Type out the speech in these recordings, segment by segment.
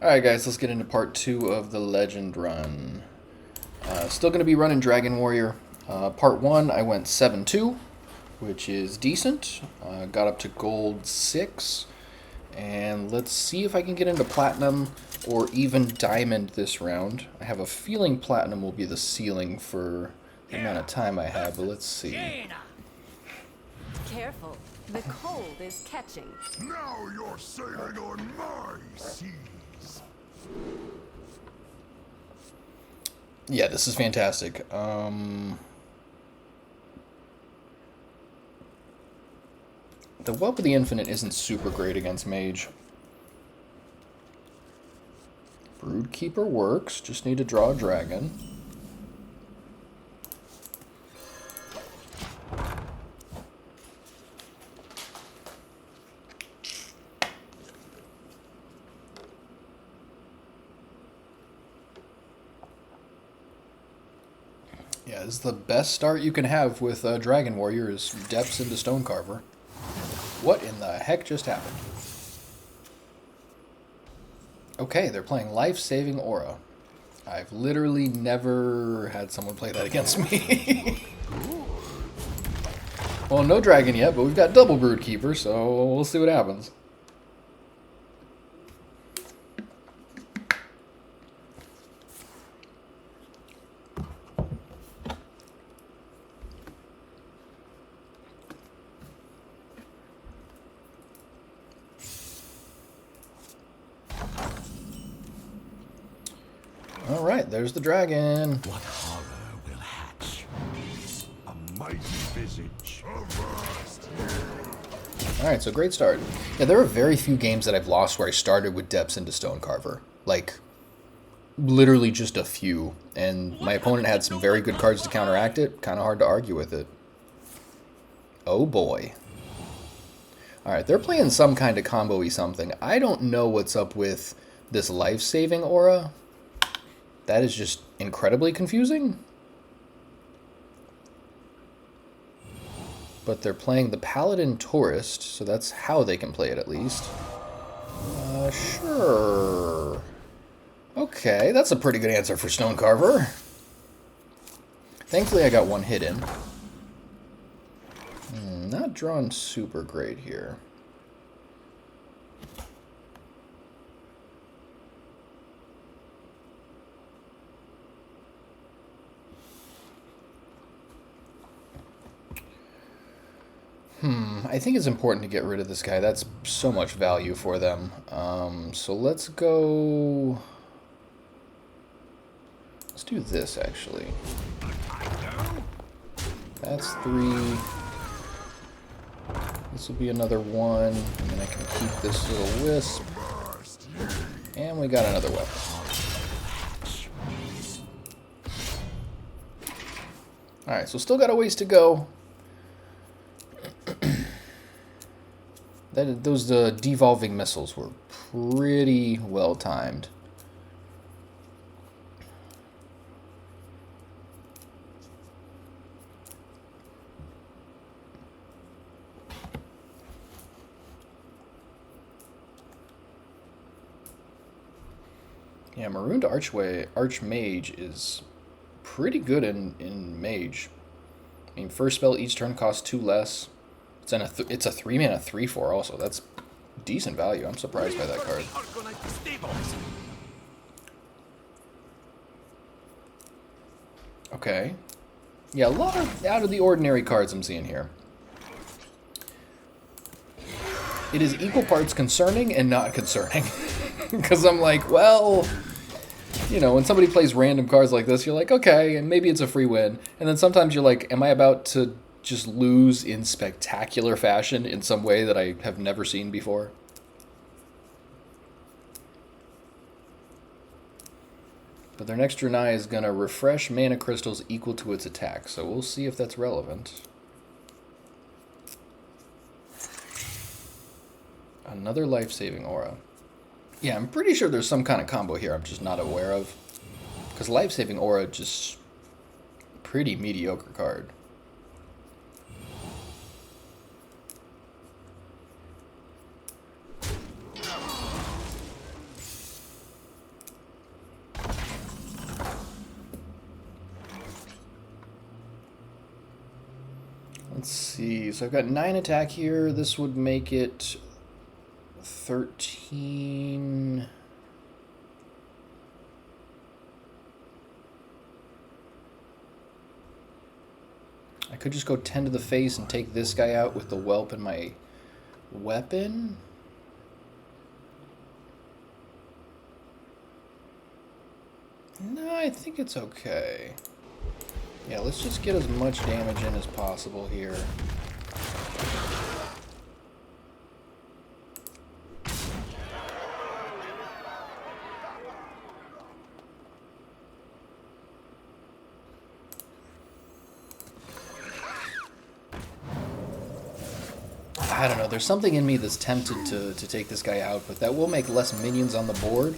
Alright guys, let's get into part 2 of the Legend run. Still going to be running Dragon Warrior. Part 1 I went 7-2, which is decent. Got up to gold 6. And let's see if I can get into platinum or even diamond this round. I have a feeling platinum will be the ceiling for the amount of time I have, but let's see. Careful, the cold is catching. Now you're sailing on my seas. Yeah, this is fantastic. The Whelp of the Infinite isn't super great against Mage. Broodkeeper works, just need to draw a dragon. Yeah, this is the best start you can have with Dragon Warrior is Depths into Stonecarver. What in the heck just happened? Okay, they're playing Life-Saving Aura. I've literally never had someone play that against me. Well, no dragon yet, but we've got double Broodkeeper, so we'll see what happens. Alright, there's the dragon. What horror will hatch? A mighty visage. Alright, so great start. Yeah, there are very few games that I've lost where I started with Depths into Stonecarver. Like, literally just a few. And my opponent had some very good cards to counteract it. Kind of hard to argue with it. Oh boy. Alright, they're playing some kind of combo-y something. I don't know what's up with this Life-Saving Aura. That is just incredibly confusing. But they're playing the Paladin Tourist, so that's how they can play it at least. Sure. Okay, that's a pretty good answer for Stonecarver. Thankfully I got one hit in. Not drawn super great here. I think it's important to get rid of this guy. That's so much value for them. So let's go... Let's do this, actually. That's 3. This will be another 1. And then I can keep this little wisp. And we got another weapon. Alright, so still got a ways to go. Those devolving missiles were pretty well timed. Yeah, Marooned Archmage is pretty good in Mage. I mean, first spell each turn costs 2 less. It's a 3-mana 3/4 also. That's decent value. I'm surprised by that card. Okay. Yeah, a lot of out of the ordinary cards I'm seeing here. It is equal parts concerning and not concerning. Because I'm like, well, you know, when somebody plays random cards like this, you're like, okay, and maybe it's a free win. And then sometimes you're like, am I about to just lose in spectacular fashion in some way that I have never seen before? But their next Draenei is going to refresh mana crystals equal to its attack, so we'll see if that's relevant. Another Life-Saving Aura. Yeah, I'm pretty sure there's some kind of combo here I'm just not aware of. Because Life-Saving Aura just pretty mediocre card. Let's see. So I've got 9 attack here. This would make it 13. I could just go 10 to the face and take this guy out with the whelp and my weapon. No, I think it's okay. Yeah, let's just get as much damage in as possible here. I don't know, there's something in me that's tempted to take this guy out, but that will make less minions on the board.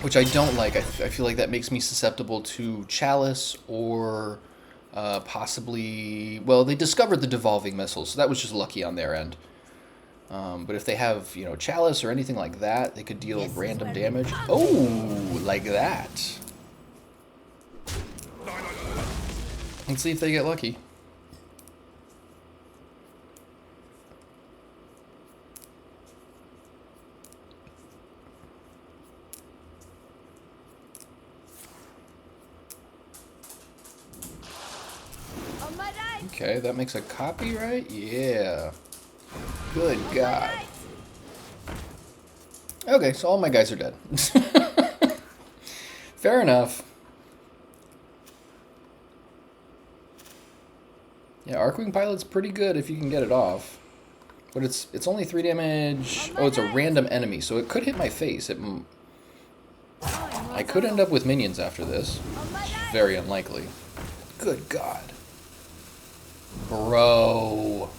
Which I don't like. I feel like that makes me susceptible to Chalice or possibly... Well, they discovered the devolving missiles, so that was just lucky on their end. But if they have, you know, Chalice or anything like that, they could deal random damage. Oh, like that. Let's see if they get lucky. Okay, that makes a copy, right? Yeah. Good God. Okay, so all my guys are dead. Fair enough. Yeah, Arcwing Pilot's pretty good if you can get it off. But it's only 3 damage. Oh, it's a random enemy, so it could hit my face. I could end up with minions after this. Very unlikely. Good God. Bro.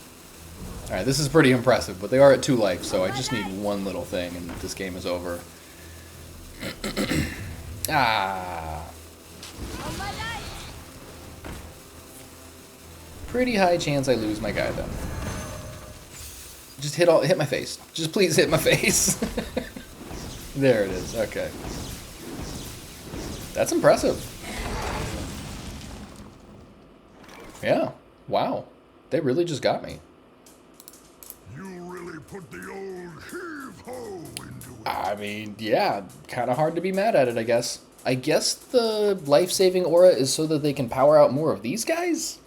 Alright, this is pretty impressive, but they are at 2 life, so I just need one little thing and this game is over. Ah. Pretty high chance I lose my guy then. Just hit my face. Just please hit my face. There it is. Okay. That's impressive. Yeah. Wow. They really just got me. You really put the old heave-ho into it. I mean, yeah. Kind of hard to be mad at it, I guess. I guess the life-saving aura is so that they can power out more of these guys?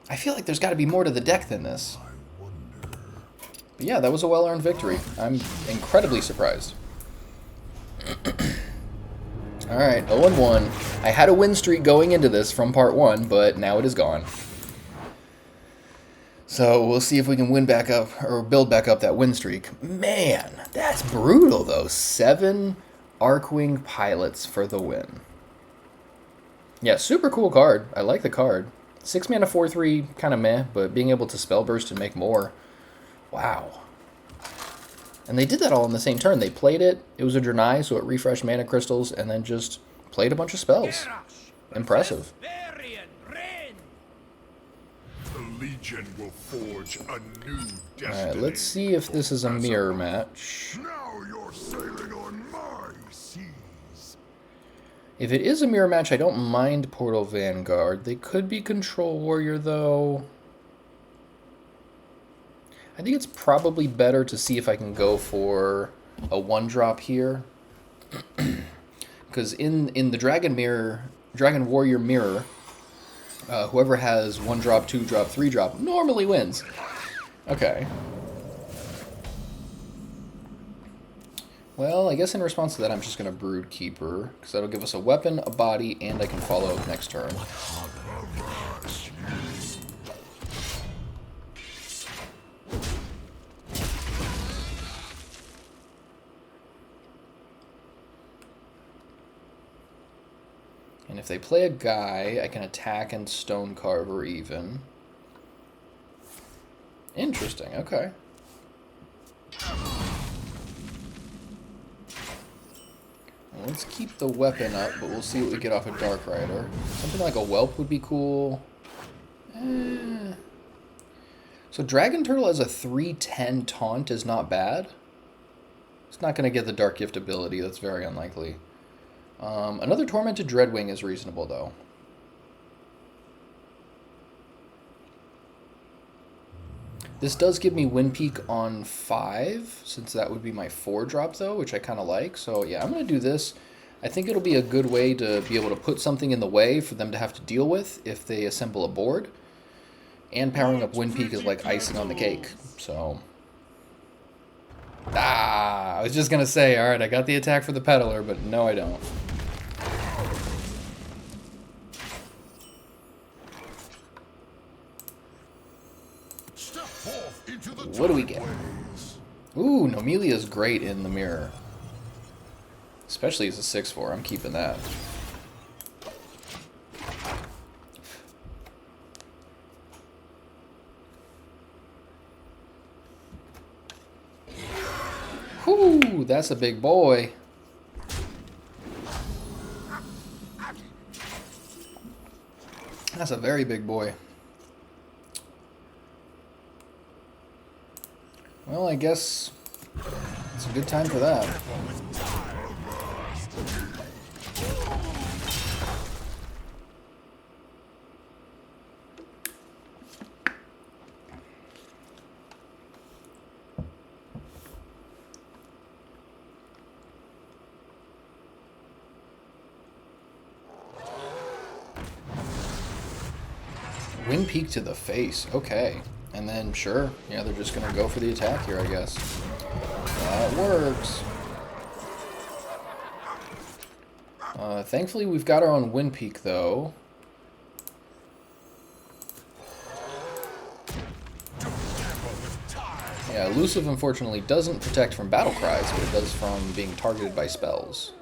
I feel like there's got to be more to the deck than this. I wonder. But yeah, that was a well-earned victory. I'm incredibly surprised. Alright, 0-1. I had a win streak going into this from part 1, but now it is gone. So we'll see if we can win back up, or build back up that win streak. Man, that's brutal though. 7 Arcwing Pilots for the win. Yeah, super cool card. I like the card. 6 mana 4/3, kind of meh, but being able to spell burst and make more. Wow. And they did that all in the same turn. They played it, it was a Draenei, so it refreshed mana crystals, and then just played a bunch of spells. Impressive. The Legion will forge a new destiny. Alright, let's see if this is a mirror match. Now you're sailing on my seas. If it is a mirror match, I don't mind Portal Vanguard. They could be Control Warrior, though. I think it's probably better to see if I can go for a 1-drop here. Because in the Dragon Warrior mirror, whoever has 1-drop, 2-drop, 3-drop normally wins. Okay. Well, I guess in response to that, I'm just going to Brood Keeper, because that'll give us a weapon, a body, and I can follow up next turn. And if they play a guy, I can attack and Stonecarver even. Interesting, okay. Well, let's keep the weapon up, but we'll see what we get off a Dark Rider. Something like a Whelp would be cool. So Dragon Turtle as a 3/10 taunt is not bad. It's not going to get the Dark Gift ability, that's very unlikely. Another Tormented Dreadwing is reasonable, though. This does give me Wind Peak on 5, since that would be my 4 drop though, which I kind of like. So yeah, I'm going to do this. I think it'll be a good way to be able to put something in the way for them to have to deal with if they assemble a board. And powering up Wind Peak is like icing on the cake. So... I was just going to say, alright, I got the attack for the Peddler, but no I don't. What do we get? Ooh, Nomelia's great in the mirror. Especially as a 6/4, I'm keeping that. Whoo, that's a big boy. That's a very big boy. Well, I guess it's a good time for that. Wind Peak to the face. Okay. And then, sure, yeah, they're just going to go for the attack here, I guess. That works. Thankfully, we've got our own Wind Peak, though. Yeah, Elusive, unfortunately, doesn't protect from battle cries, but it does from being targeted by spells.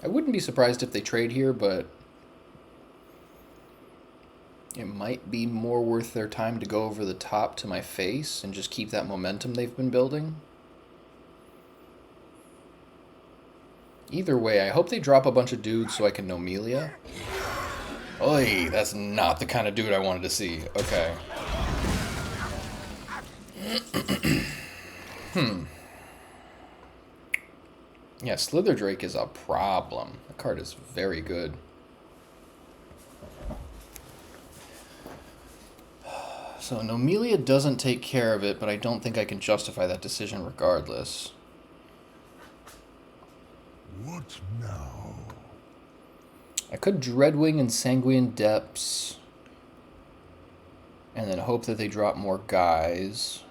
I wouldn't be surprised if they trade here, but it might be more worth their time to go over the top to my face and just keep that momentum they've been building. Either way, I hope they drop a bunch of dudes so I can Nomelia. Oy, that's not the kind of dude I wanted to see. Okay. Yeah, Slither Drake is a problem. That card is very good. So Nomelia doesn't take care of it, but I don't think I can justify that decision regardless. What now? I could Dreadwing and Sanguine Depths, and then hope that they drop more guys.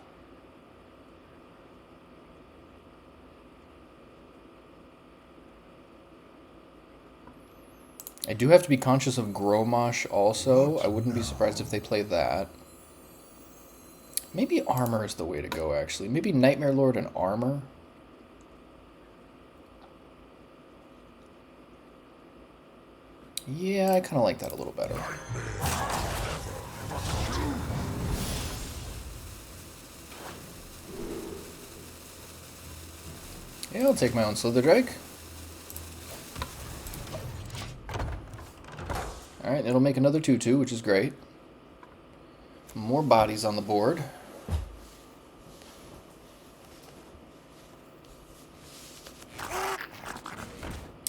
I do have to be conscious of Gromosh also. I wouldn't be surprised if they play that. Maybe Armor is the way to go, actually. Maybe Nightmare Lord and Armor. Yeah, I kind of like that a little better. Yeah, I'll take my own Slither Drake. Alright, it'll make another 2/2, which is great. More bodies on the board.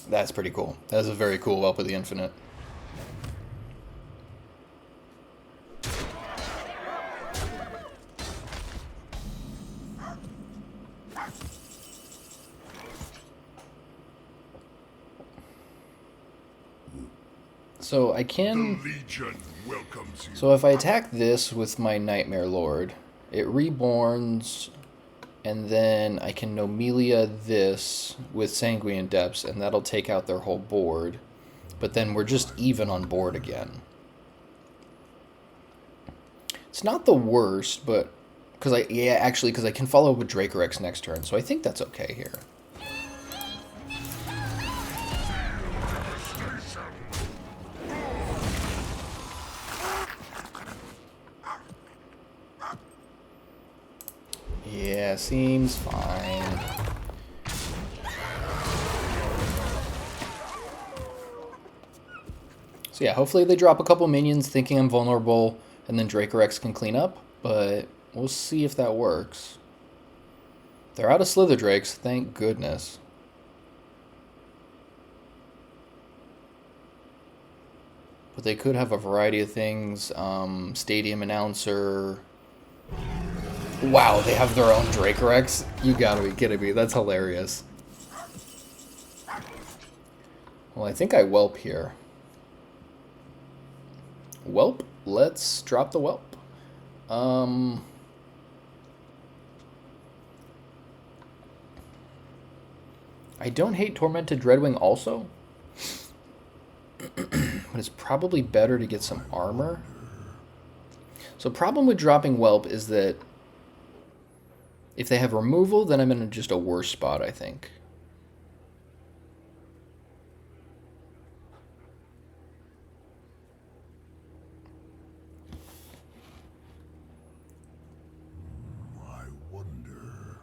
That's pretty cool. That is a very cool Whelp of the Infinite. So I can... The Legion welcomes you. So if I attack this with my Nightmare Lord, it reborns, and then I can Nomelia this with Sanguine Depths, and that'll take out their whole board. But then we're just even on board again. It's not the worst, but... because I can follow up with Dracorex next turn, so I think that's okay here. Yeah, seems fine. So yeah, hopefully they drop a couple minions thinking I'm vulnerable, and then Dracorex can clean up, but We'll see if that works. They're out of Slither Drakes, thank goodness. But they could have a variety of things. Stadium announcer. Wow, they have their own Dracorex? You gotta be kidding me. That's hilarious. Well, I think I whelp here. Whelp? Let's drop the whelp. I don't hate Tormented Dreadwing also. But it's probably better to get some armor. So problem with dropping whelp is that if they have removal, then I'm in just a worse spot, I think. I wonder.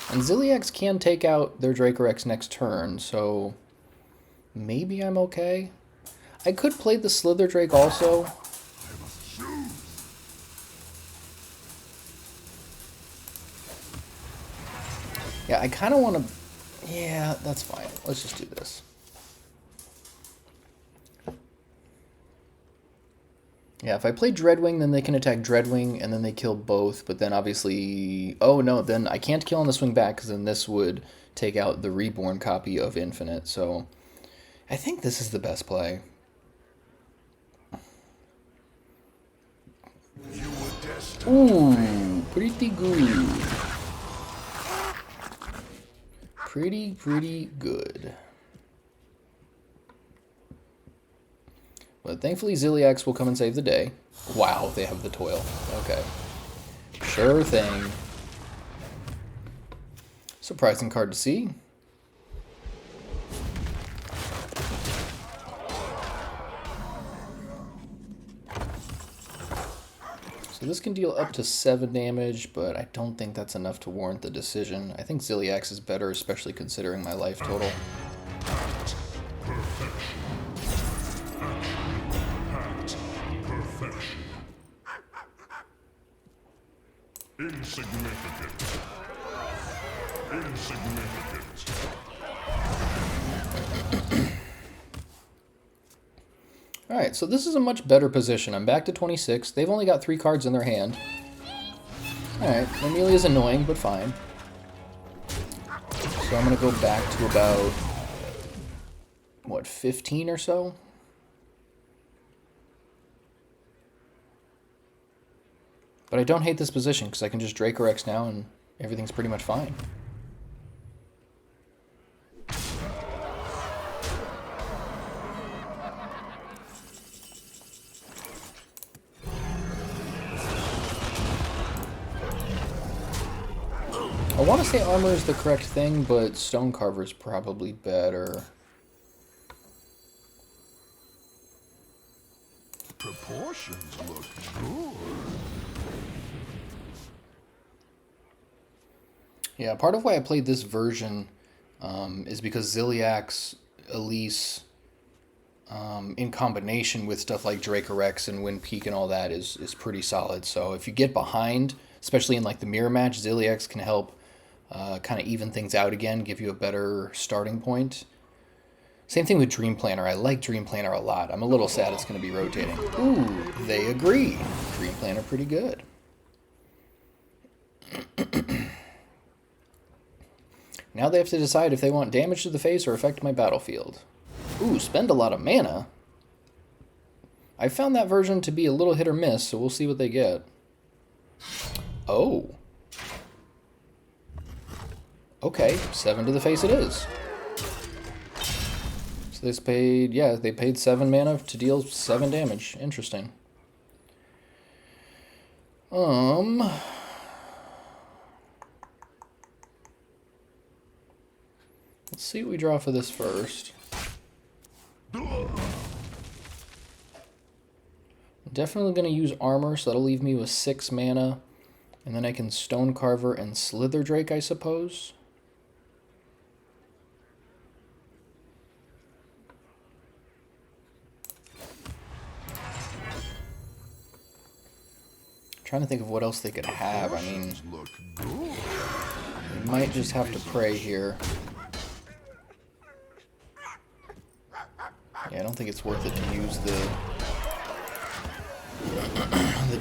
And Ziliax can take out their Dracorex next turn, so maybe I'm okay. I could play the Slither Drake also. Yeah, I kind of want to... Yeah, that's fine. Let's just do this. Yeah, if I play Dreadwing, then they can attack Dreadwing, and then they kill both, but then obviously... Oh, no, then I can't kill on the swing back, because then this would take out the Reborn copy of Infinite, so... I think this is the best play. Ooh, pretty good. Pretty good. But thankfully Ziliax will come and save the day. Wow, they have the toil. Okay. Sure thing. Surprising card to see. So this can deal up to 7 damage, but I don't think that's enough to warrant the decision. I think Ziliax is better, especially considering my life total. Perfection. Insignificant. Alright, so this is a much better position. I'm back to 26. They've only got 3 cards in their hand. Alright, Amelia's annoying, but fine. So I'm going to go back to about, what, 15 or so? But I don't hate this position, because I can just Dracorex now, and everything's pretty much fine. I want to say armor is the correct thing, but Stonecarver is probably better. Proportions look good. Yeah, part of why I played this version is because Ziliax, Elise, in combination with stuff like Dracorex and Wind Peak and all that is pretty solid. So if you get behind, especially in like the mirror match, Ziliax can help kind of even things out again, give you a better starting point. Same thing with Dream Planner. I like Dream Planner a lot. I'm a little sad it's going to be rotating. Ooh, they agree. Dream Planner pretty good. Now they have to decide if they want damage to the face or affect my battlefield. Ooh, spend a lot of mana. I found that version to be a little hit or miss, so we'll see what they get. Oh. Okay, 7 to the face it is. So they paid, yeah, they paid 7 mana to deal 7 damage. Interesting. Let's see what we draw for this first. Definitely going to use armor, so that'll leave me with 6 mana. And then I can Stonecarver and Slither Drake, I suppose. Trying to think of what else they could have. I mean, Look good. they might just have to pray here. Yeah, I don't think it's worth it to use the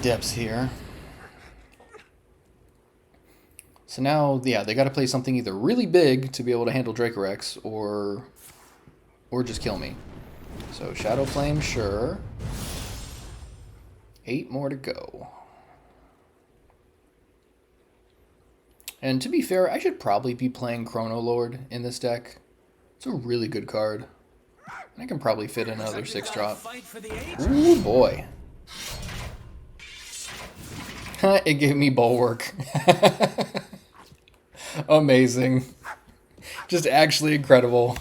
depths here. So now, yeah, they got to play something either really big to be able to handle Dracorex, or just kill me. So Shadow Flame, sure. 8 more to go. And to be fair, I should probably be playing Chrono Lord in this deck. It's a really good card. And I can probably fit in another 6-drop. Ooh, boy. It gave me Bulwark. Amazing. Just actually incredible.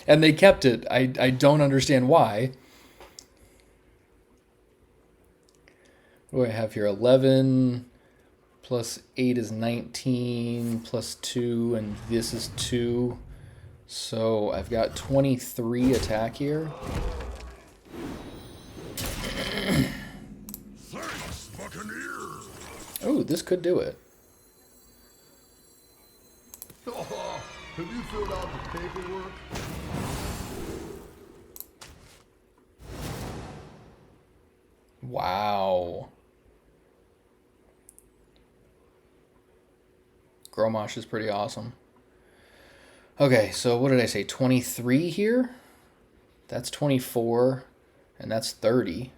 And they kept it. I don't understand why. What do I have here? 11 plus 8 is 19 plus 2, and this is 2. So I've got 23 attack here. Thanks, Buccaneer. Oh, this could do it. Have you filled out the paperwork? Wow. Gromosh is pretty awesome. Okay, so what did I say? 23 here? That's 24, and that's 30.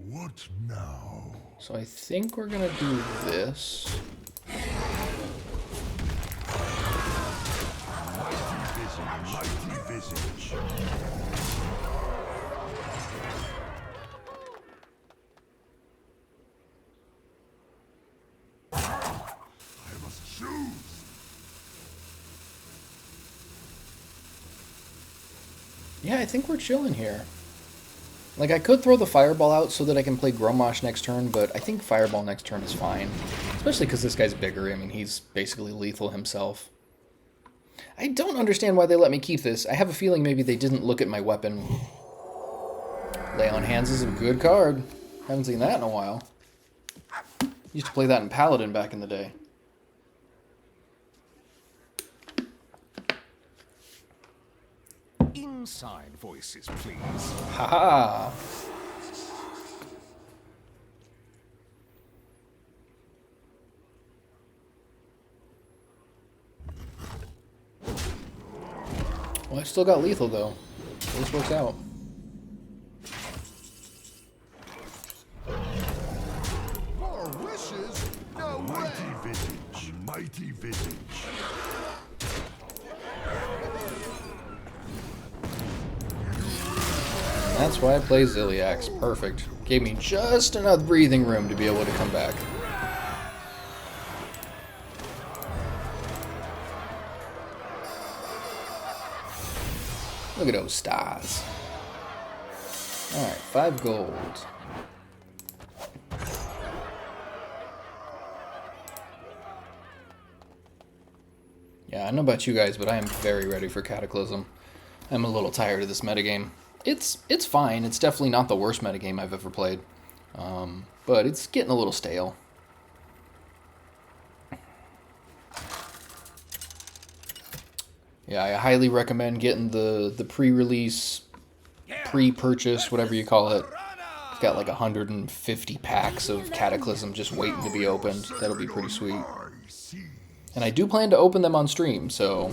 What now? So I think we're gonna do this. Mighty visage. I must choose. Yeah, I think we're chilling here. Like, I could throw the Fireball out so that I can play Gromosh next turn, but I think Fireball next turn is fine. Especially because this guy's bigger. I mean, he's basically lethal himself. I don't understand why they let me keep this. I have a feeling maybe they didn't look at my weapon. Lay on Hands is a good card. Haven't seen that in a while. Used to play that in Paladin back in the day. Inside voices, please. Haha! Well, I still got lethal though. So this works out. More wishes? No mighty visage. Mighty visage. That's why I play Ziliax. Perfect. Gave me just enough breathing room to be able to come back. Look at those stars. Alright, 5 gold. Yeah, I don't know about you guys, but I am very ready for Cataclysm. I'm a little tired of this metagame. It's fine. It's definitely not the worst metagame I've ever played. But it's getting a little stale. Yeah, I highly recommend getting the pre-release, pre-purchase, whatever you call it. I've got like 150 packs of Cataclysm just waiting to be opened. That'll be pretty sweet. And I do plan to open them on stream, so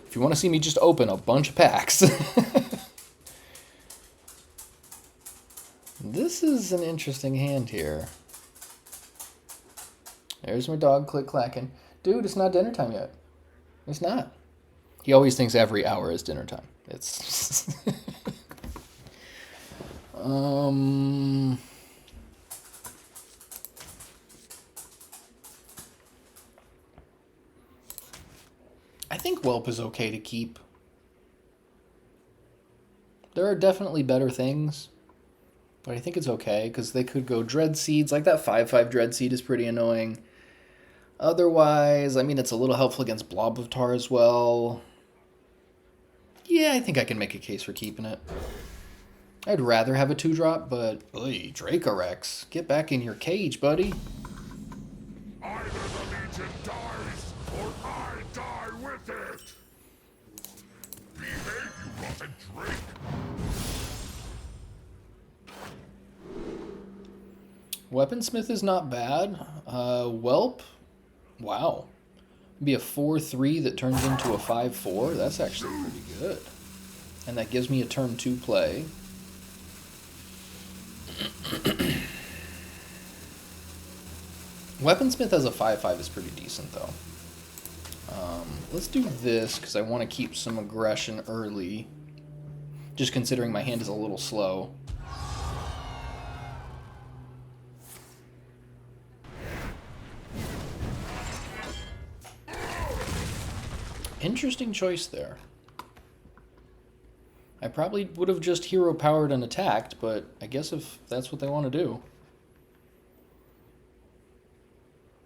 if you want to see me just open a bunch of packs. This is an interesting hand here. There's my dog click-clacking. Dude, it's not dinner time yet. It's not. He always thinks every hour is dinner time. It's... I think Whelp is okay to keep. There are definitely better things, but I think it's okay, because they could go Dread Seeds. Like, that 5/5 Dread Seed is pretty annoying. Otherwise, I mean, it's a little helpful against Blobatar as well. Yeah, I think I can make a case for keeping it. I'd rather have a 2-drop, but oy, Dracorex, get back in your cage, buddy. Either the Legion dies, or I die with it! Behave, you rotten drake! Weaponsmith is not bad. Whelp, wow. Be a 4-3 that turns into a 5-4. That's actually pretty good. And that gives me a turn 2 play. Weaponsmith as a 5-5 is pretty decent, though. Let's do this, because I want to keep some aggression early. Just considering my hand is a little slow. Interesting choice there. I probably would have just hero powered and attacked, but I guess if that's what they want to do.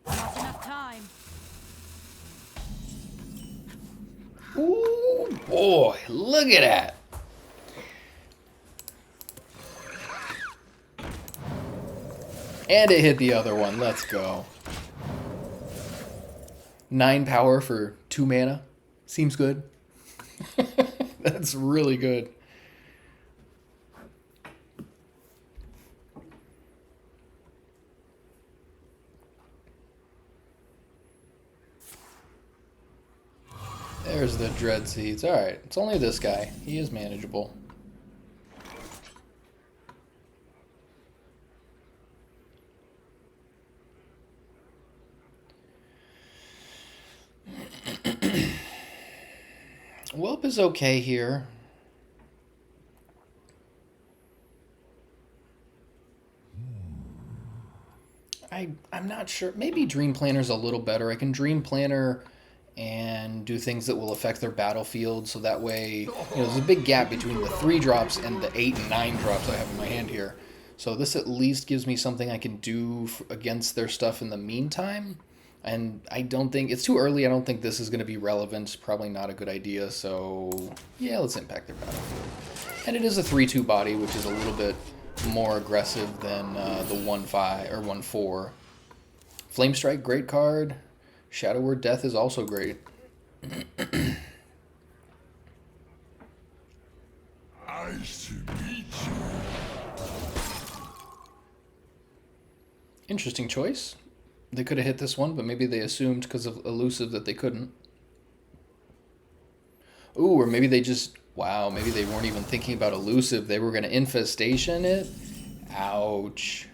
Not enough time. Ooh, boy, look at that. And it hit the other one. Let's go. 9 power for 2 mana. Seems good. That's really good. There's the Dread Seeds. Alright, it's only this guy. He is manageable. Whelp is okay here. I'm not sure. Maybe Dream Planner's a little better. I can Dream Planner and do things that will affect their battlefield, so that way, there's a big gap between the 3-drops and the 8 and 9 drops I have in my hand here. So this at least gives me something I can do against their stuff in the meantime. And I don't think, it's too early, I don't think this is going to be relevant. Probably not a good idea, so yeah, let's impact their battlefield. And it is a 3-2 body, which is a little bit more aggressive than the 1-5 or 1-4. Flame Strike, great card. Shadow Word Death is also great. Nice to meet you. Interesting choice. They could have hit this one, but maybe they assumed because of elusive that they couldn't. Ooh, or maybe they just, wow, maybe they weren't even thinking about elusive. They were going to infestation it. Ouch.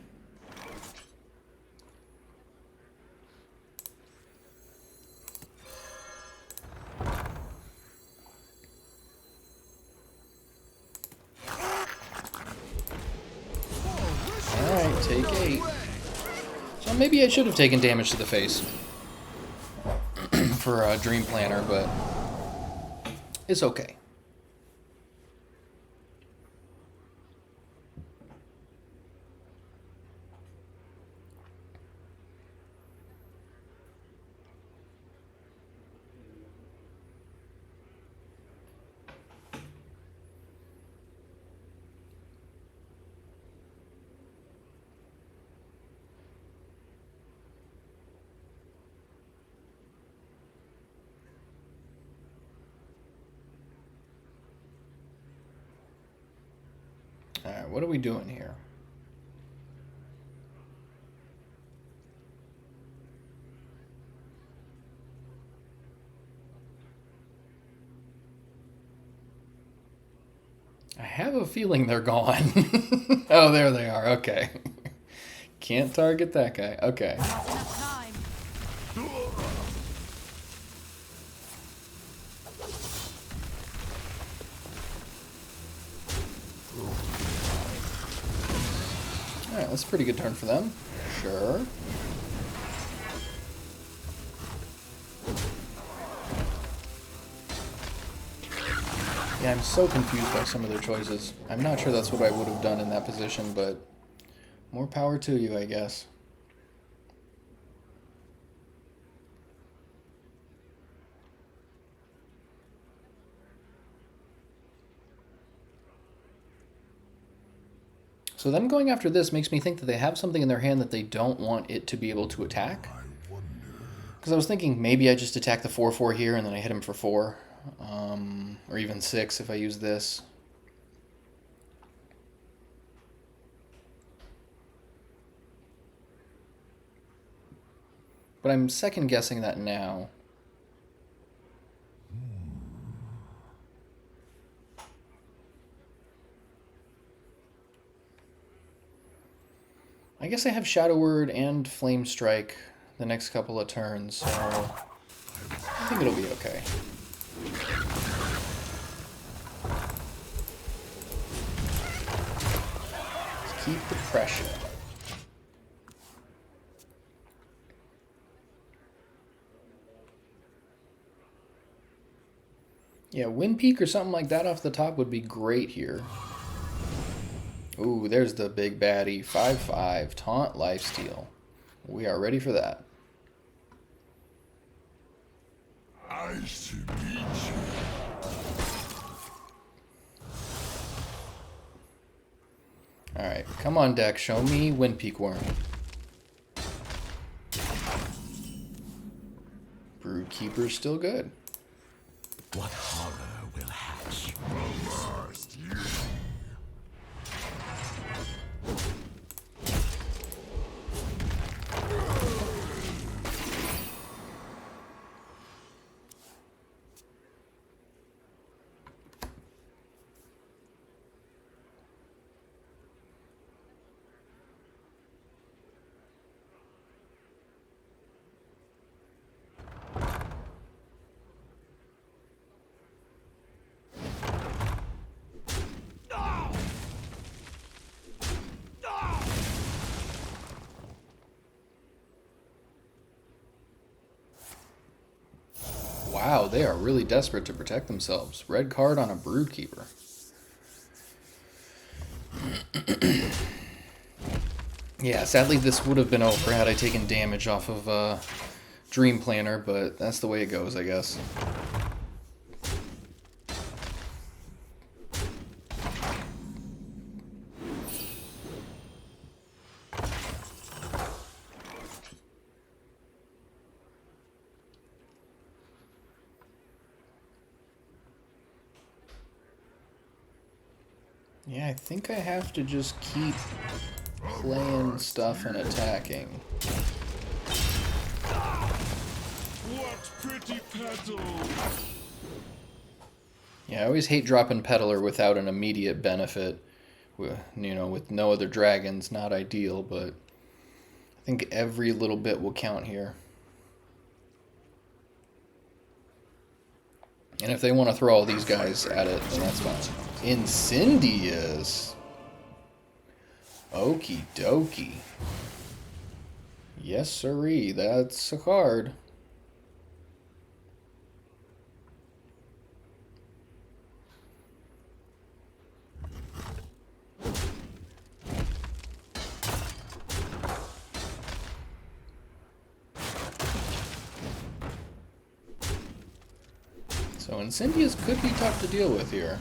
Alright, take 8. So maybe I should have taken damage to the face for a Dream Planner, but it's okay. Alright, what are we doing here? I have a feeling they're gone. Oh, there they are. Okay. Can't target that guy. Okay. Not enough time. Alright, that's a pretty good turn for them. Sure. Yeah, I'm so confused by some of their choices. I'm not sure that's what I would have done in that position, but more power to you, I guess. So them going after this makes me think that they have something in their hand that they don't want it to be able to attack. Because I was thinking maybe I just attack the 4/4 here and then I hit him for 4. Or even 6 if I use this. But I'm second guessing that now. I guess I have Shadow Word and Flame Strike the next couple of turns, so I think it'll be okay. Let's keep the pressure. Yeah, Wind Peak or something like that off the top would be great here. Ooh, there's the big baddie. 5/5, Taunt Lifesteal. We are ready for that. I should beat you. Alright, come on deck, show me Wind Peak Worm. Broodkeeper's still good. What horror will hatch? First, you. Wow, they are really desperate to protect themselves. Red card on a Broodkeeper. Yeah, sadly this would have been over had I taken damage off of Dream Planner, but that's the way it goes, I guess. Yeah, I think I have to just keep playing stuff and attacking. What pretty petal! Yeah, I always hate dropping Peddler without an immediate benefit. You know, with no other dragons, not ideal, but I think every little bit will count here. And if they want to throw all these guys at it, then that's fine. Incendious! Okie dokie. Yes, sirree, that's a card. So Incendious could be tough to deal with here.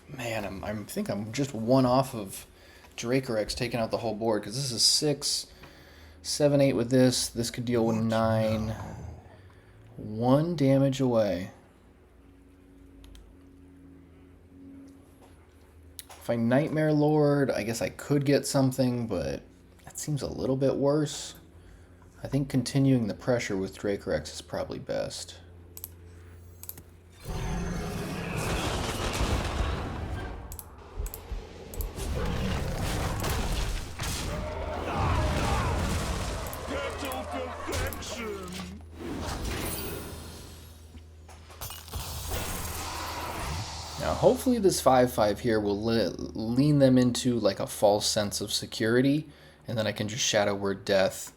Man, I think I'm just one off of Dracorex taking out the whole board, because this is 6, 7, 8 with this. This could deal with 9. 1 damage away. If I Nightmare Lord, I guess I could get something, but that seems a little bit worse. I think continuing the pressure with Dracorex is probably best. Petal perfection! Now, hopefully this 5/5 here will lean them into like a false sense of security, and then I can just Shadow Word Death,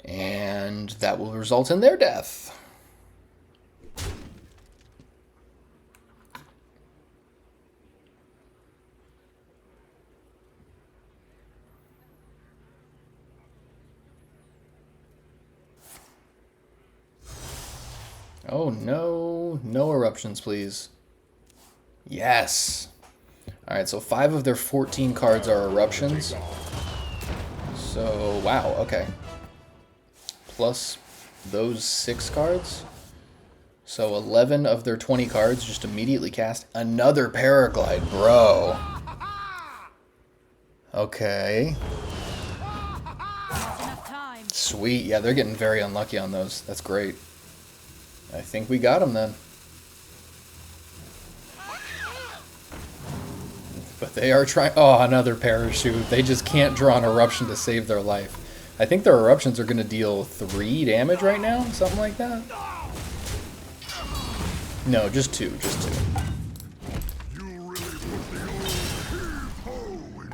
and that will result in their death. Oh no, no eruptions, please. Yes. Alright, so 5 of their 14 cards are eruptions. So, wow, okay. Plus those 6 cards. So 11 of their 20 cards just immediately cast. Another Paraglide, bro. Okay. Not enough time. Sweet. Yeah, they're getting very unlucky on those. That's great. I think we got them then. But they are trying... Oh, another parachute. They just can't draw an eruption to save their life. I think their eruptions are going to deal 3 damage right now. Something like that. No, just 2. Just 2. You really put the old heave-ho into it.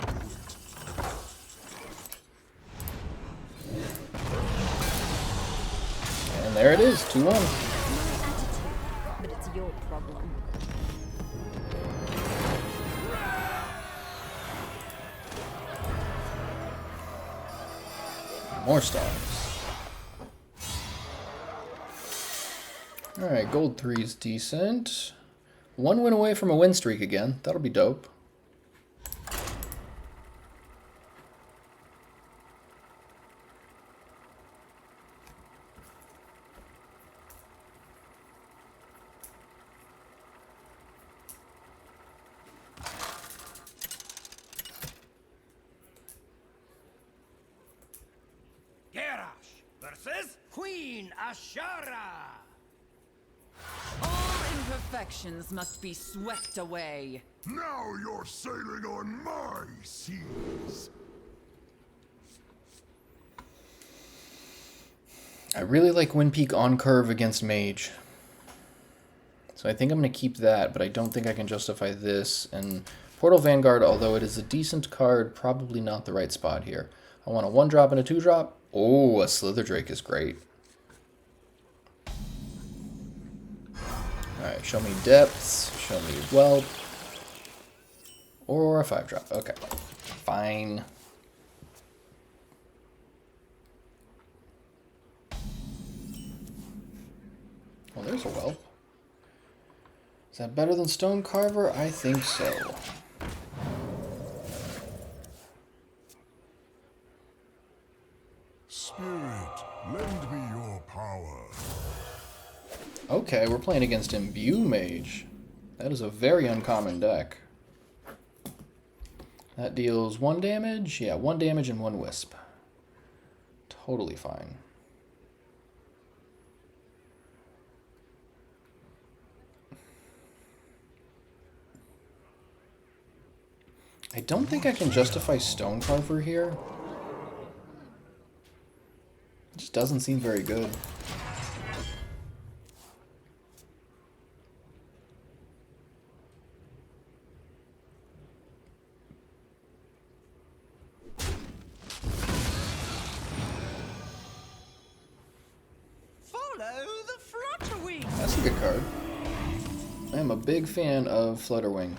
And there it is. 2-1. My attitude, but it's your problem. More stars. Alright, gold 3 is decent. 1 win away from a win streak again. That'll be dope. Versus Queen Ashara! All imperfections must be swept away. Now you're sailing on my seas. I really like Wind Peak on curve against Mage. So I think I'm going to keep that, but I don't think I can justify this. And Portal Vanguard, although it is a decent card, probably not the right spot here. I want a 1-drop and a 2-drop. Oh, a Slither Drake is great. Alright, show me depths, show me whelp. Or a 5-drop. Okay. Fine. Well, there's a whelp. Is that better than Stone Carver? I think so. Spirit, lend me your power. Okay, we're playing against Imbue Mage. That is a very uncommon deck. That deals 1 damage. Yeah, 1 damage and 1 wisp. Totally fine. I don't think I can justify Stone Carver here. It just doesn't seem very good. Follow the Flutterwing! That's a good card. I am a big fan of Flutterwing.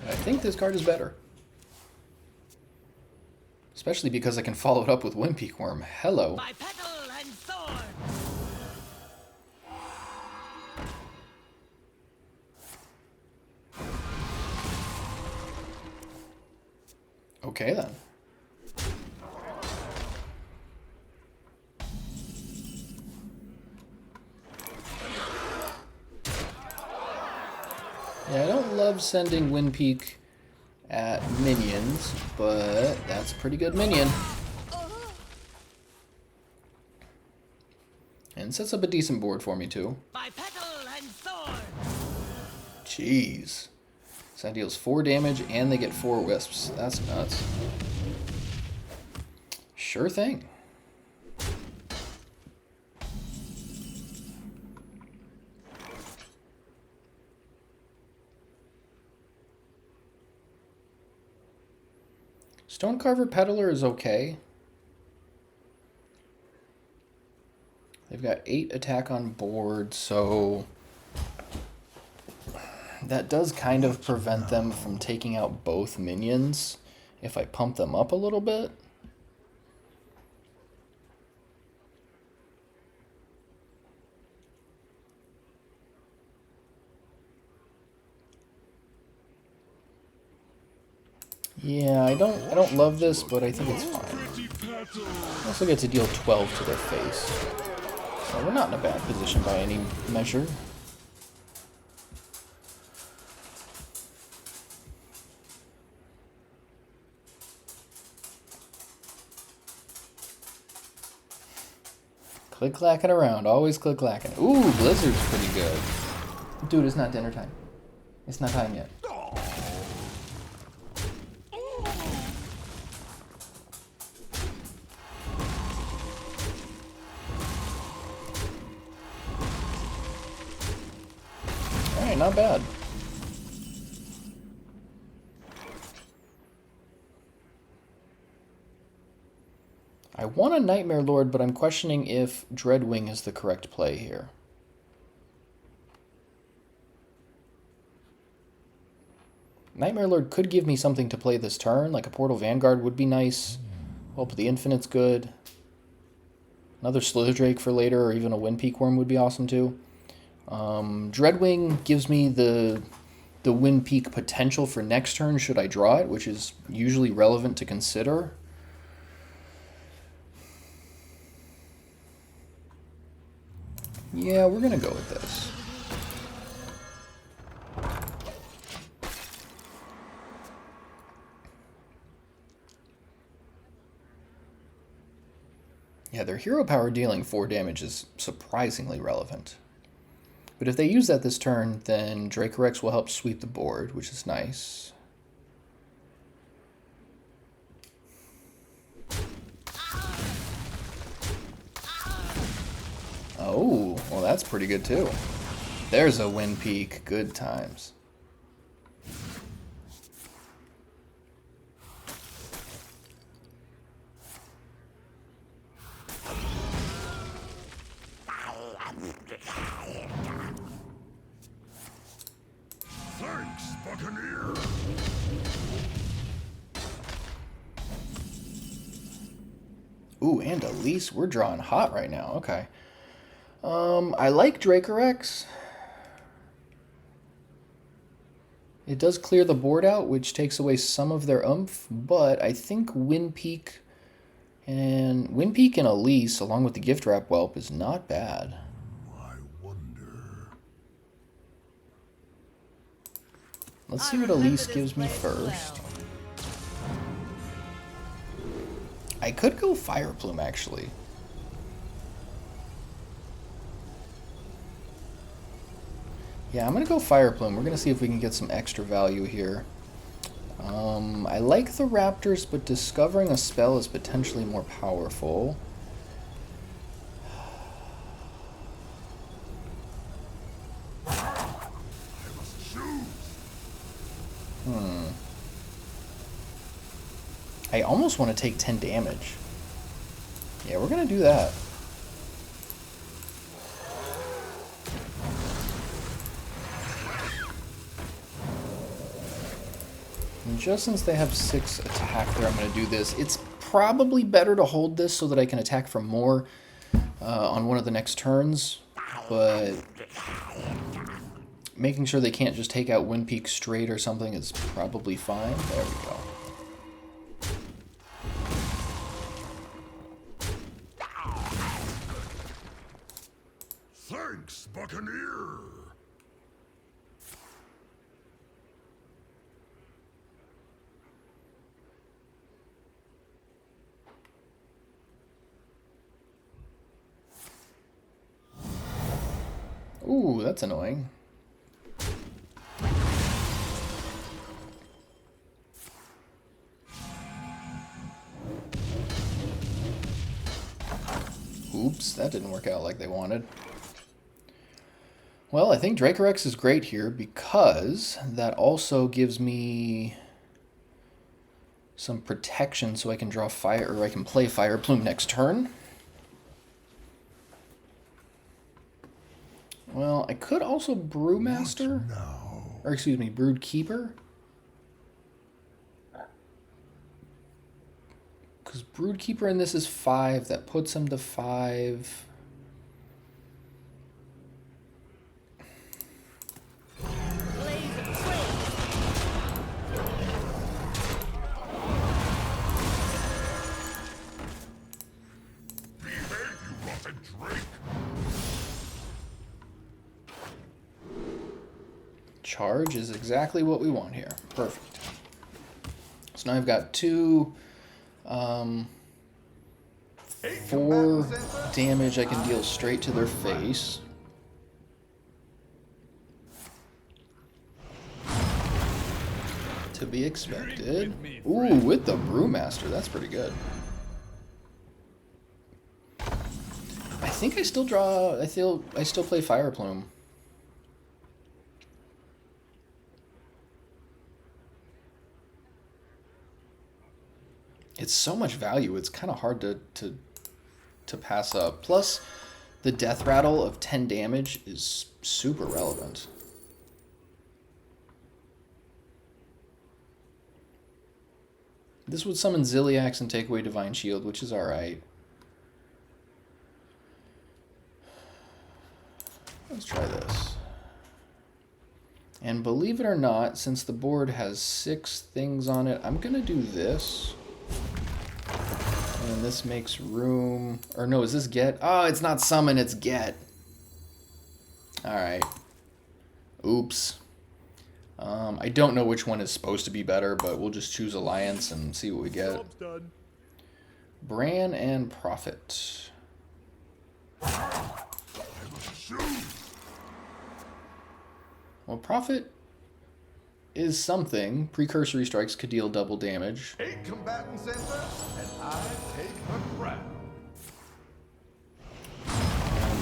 I think this card is better. Especially because I can follow it up with Wimpy Worm. Hello. By petal and sword! Okay then. Yeah, I don't love sending Windpeak at minions, but that's a pretty good minion. And sets up a decent board for me too. By petal and sword! Jeez. So that deals 4 damage and they get 4 wisps. That's nuts. Sure thing. Stonecarver Peddler is okay. They've got 8 attack on board, so that does kind of prevent them from taking out both minions if I pump them up a little bit. Yeah, I don't love this, but I think it's fine. I also get to deal 12 to their face. So we're not in a bad position by any measure. Click-clacking around, always click-clacking. Ooh, Blizzard's pretty good. Dude, it's not dinner time. It's not time yet. Alright, not bad. I want a Nightmare Lord, but I'm questioning if Dreadwing is the correct play here. Nightmare Lord could give me something to play this turn, like a Portal Vanguard would be nice. Hope the Infinite's good. Another Slitherdrake for later, or even a Windpeak Worm would be awesome too. Dreadwing gives me the Windpeak potential for next turn should I draw it, which is usually relevant to consider. Yeah, we're gonna go with this. Yeah, their hero power dealing 4 damage is surprisingly relevant. But if they use that this turn, then Dracorex will help sweep the board, which is nice. Oh, well that's pretty good too. There's a Windpeak, good times. Thanks, Buccaneer! Ooh, and Elise, we're drawing hot right now. Okay. I like Dracorex. It does clear the board out, which takes away some of their oomph, but I think Windpeak and Elise, along with the Gift Wrap Whelp, is not bad. I wonder... Let's see what Elise gives me first. I could go Fire Plume, actually. Yeah, I'm going to go Fire Plume. We're going to see if we can get some extra value here. I like the Raptors, but discovering a spell is potentially more powerful. I almost want to take 10 damage. Yeah, we're going to do that. And just since they have 6 attack there, I'm going to do this. It's probably better to hold this so that I can attack for more on one of the next turns, but making sure they can't just take out Windpeak straight or something is probably fine. There we go. Thanks, Buccaneer! Ooh, that's annoying. Oops, that didn't work out like they wanted. Well, I think Dracorex is great here because that also gives me some protection so I can draw fire, or I can play Fire Plume next turn. Well, I could also Brewmaster, or excuse me, Brood Keeper. Because Brood Keeper in this is 5, that puts him to 5. Charge is exactly what we want here. Perfect. So now I've got 2, 4 damage I can deal straight to their face. To be expected. Ooh, with the Brewmaster, that's pretty good. I think I still draw. I still play Fire Plume. It's so much value. It's kind of hard to pass up. Plus, the death rattle of 10 damage is super relevant. This would summon Ziliax and take away Divine Shield, which is alright. Let's try this. And believe it or not, since the board has 6 things on it, I'm going to do this. And this makes room... Or no, is this get? Oh, it's not summon, it's get. Alright. Oops. I don't know which one is supposed to be better, but we'll just choose Alliance and see what we get. Bran and Prophet. Well, Prophet is something. Precursory strikes could deal double damage. 8 combatants enter, and I take the crown.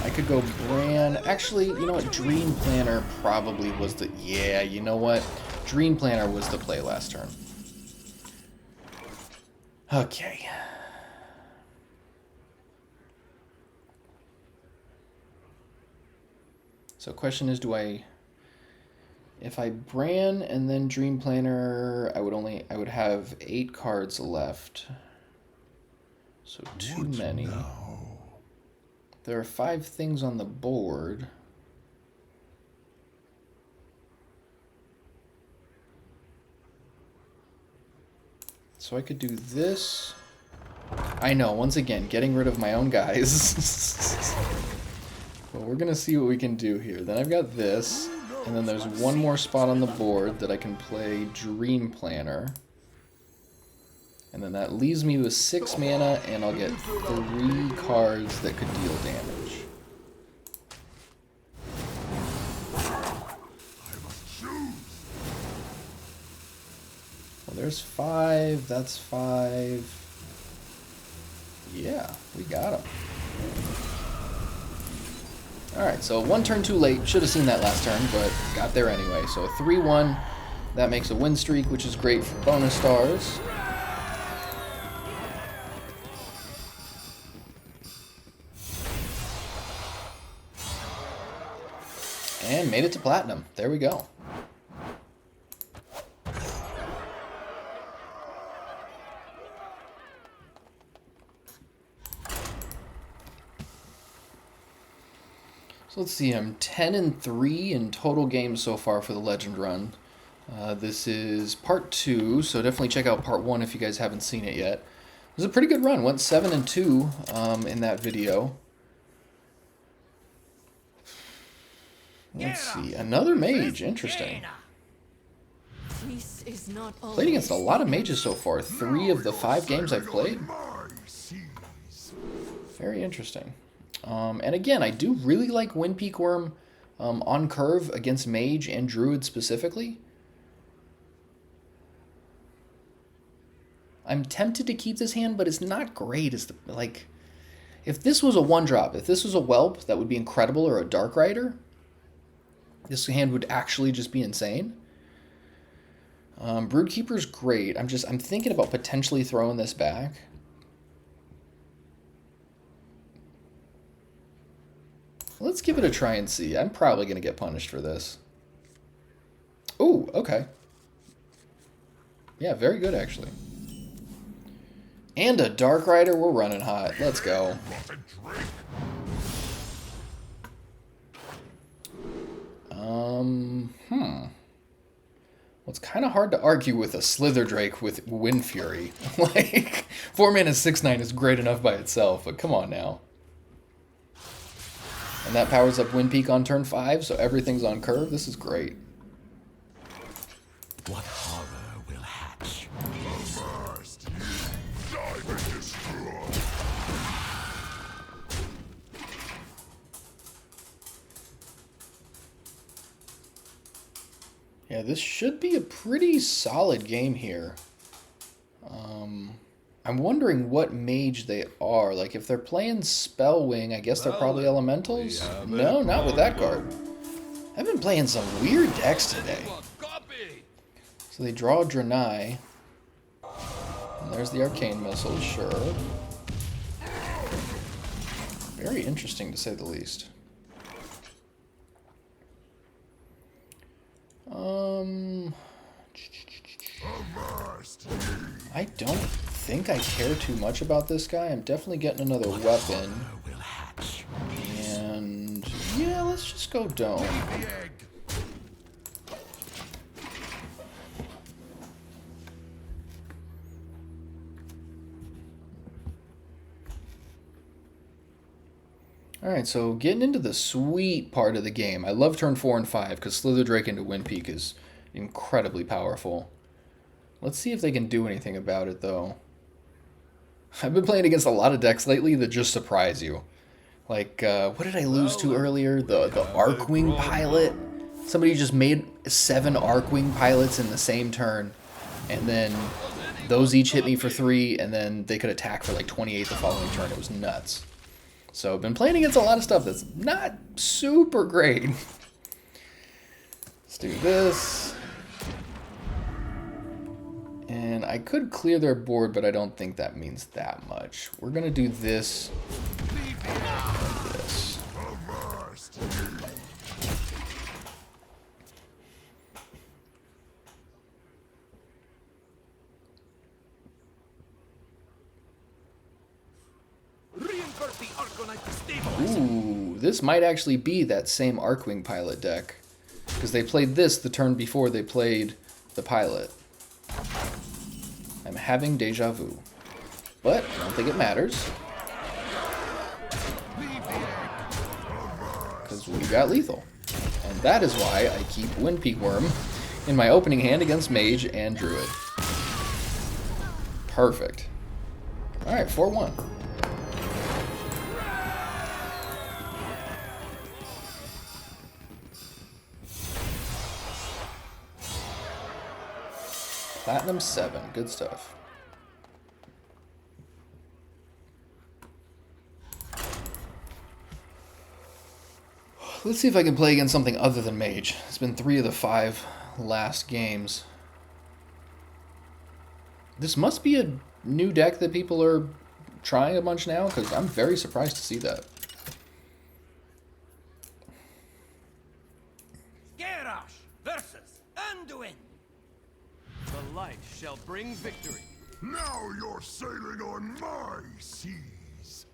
I could go Bran. Actually, you know what? Dream Planner probably was the... Yeah, you know what? Dream Planner was the play last turn. Okay. So question is, do I... If I Bran and then Dream Planner, I would have 8 cards left. So too many. There are 5 things on the board. So I could do this. I know, once again, getting rid of my own guys. But we're gonna see what we can do here. Then I've got this, and then there's one more spot on the board that I can play Dream Planner. And then that leaves me with 6 mana, and I'll get 3 cards that could deal damage. Well, there's 5, that's 5. Yeah, we got him. Alright, so 1 turn too late. Should have seen that last turn, but got there anyway. So a 3-1. That makes a win streak, which is great for bonus stars. And made it to platinum. There we go. So let's see, I'm 10-3 in total games so far for the Legend run. This is part 2, so definitely check out part 1 if you guys haven't seen it yet. It was a pretty good run. Went 7-2 in that video. Let's see, another mage. Interesting. Peace is not Played against a lot of mages so far. 3 of the 5 games I've played. Very interesting. And again, I do really like Windpeak Worm on curve against Mage and Druid specifically. I'm tempted to keep this hand, but it's not great. It's like, if this was a 1-drop, if this was a Whelp, that would be incredible, or a Dark Rider, this hand would actually just be insane. Broodkeeper's great. I'm thinking about potentially throwing this back. Let's give it a try and see. I'm probably going to get punished for this. Ooh, okay. Yeah, very good, actually. And a Dark Rider. We're running hot. Let's go. Well, it's kind of hard to argue with a Slither Drake with Wind Fury. Like, 4 mana 6/9 is great enough by itself, but come on now. And that powers up Windpeak on turn 5, so everything's on curve. This is great. What horror will hatch? First, dive and destroy. Yeah, this should be a pretty solid game here. I'm wondering what mage they are. Like, if they're playing Spellwing, I guess they're probably elementals? No, not with that card. I've been playing some weird decks today. So they draw Draenei. And there's the Arcane Missile, sure. Very interesting, to say the least. I don't think I care too much about this guy. I'm definitely getting another weapon. And yeah, let's just go Dome. Alright, so getting into the sweet part of the game. I love turn 4 and 5 because Slither Drake into Windpeak is incredibly powerful. Let's see if they can do anything about it, though. I've been playing against a lot of decks lately that just surprise you. Like, what did I lose to earlier? The Arcwing Pilot? Somebody just made 7 Arcwing Pilots in the same turn. And then those each hit me for 3, and then they could attack for like 28 the following turn. It was nuts. So I've been playing against a lot of stuff that's not super great. Let's do this. And I could clear their board, but I don't think that means that much. We're going to do this and this. Ooh, this might actually be that same Arcwing Pilot deck. Because they played this the turn before they played the Pilot. I'm having deja vu. But I don't think it matters. Because we got lethal. And that is why I keep Windpeak Worm in my opening hand against Mage and Druid. Perfect. Alright, 4-1. Platinum 7, good stuff. Let's see if I can play against something other than Mage. It's been 3 of the 5 last games. This must be a new deck that people are trying a bunch now, because I'm very surprised to see that. Garrosh versus Anduin. The light shall bring victory. Now you're sailing on my seas.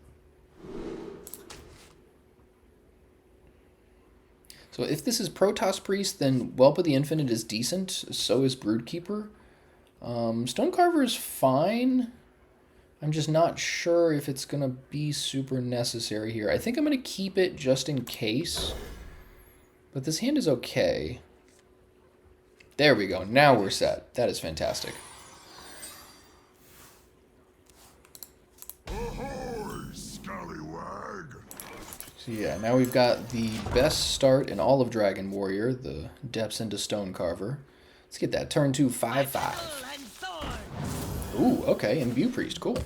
So if this is Protoss Priest, then Whelp of the Infinite is decent. So is Broodkeeper. Stonecarver is fine. I'm just not sure if it's going to be super necessary here. I think I'm going to keep it just in case. But this hand is okay. There we go. Now we're set. That is fantastic. Ahoy, scallywag! So yeah, now we've got the best start in all of Dragon Warrior, the Depths into Stonecarver. Let's get that turn 2 5/5. And sword. Ooh, okay, Imbue Priest, cool.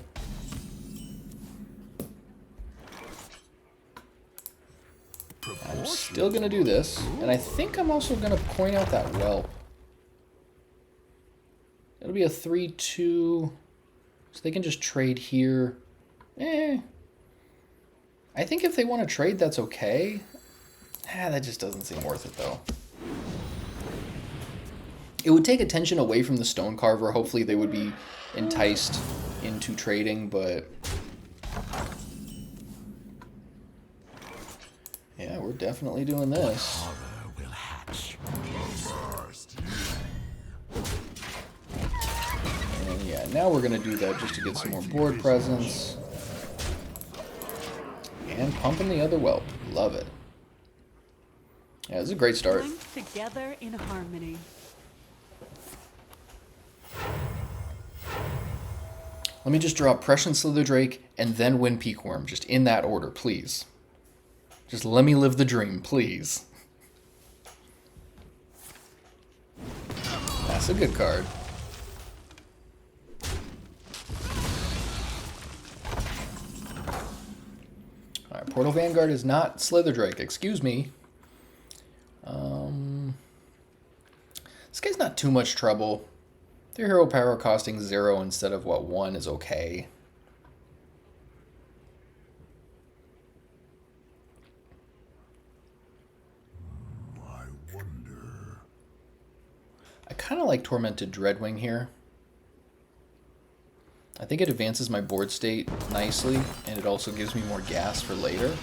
I'm still gonna do this, and I think I'm also gonna point out that Whelp. It'll be a 3-2, so they can just trade here. I think if they want to trade, that's okay. That just doesn't seem worth it, though. It would take attention away from the Stonecarver. Hopefully they would be enticed into trading, but... yeah, we're definitely doing this. Horror will hatch. And yeah, now we're going to do that just to get some more board presence. And pumping the other Whelp. Love it. Yeah, this is a great start. Together in harmony. Let me just draw Prussian Slither Drake and then win Peak Worm, just in that order, please. Just let me live the dream, please. That's a good card. Alright, Portal Vanguard is not Slither Drake, excuse me. This guy's not too much trouble. Their hero power costing 0 instead of, what, 1 is okay. I wonder. I kind of like Tormented Dreadwing here. I think it advances my board state nicely, and it also gives me more gas for later.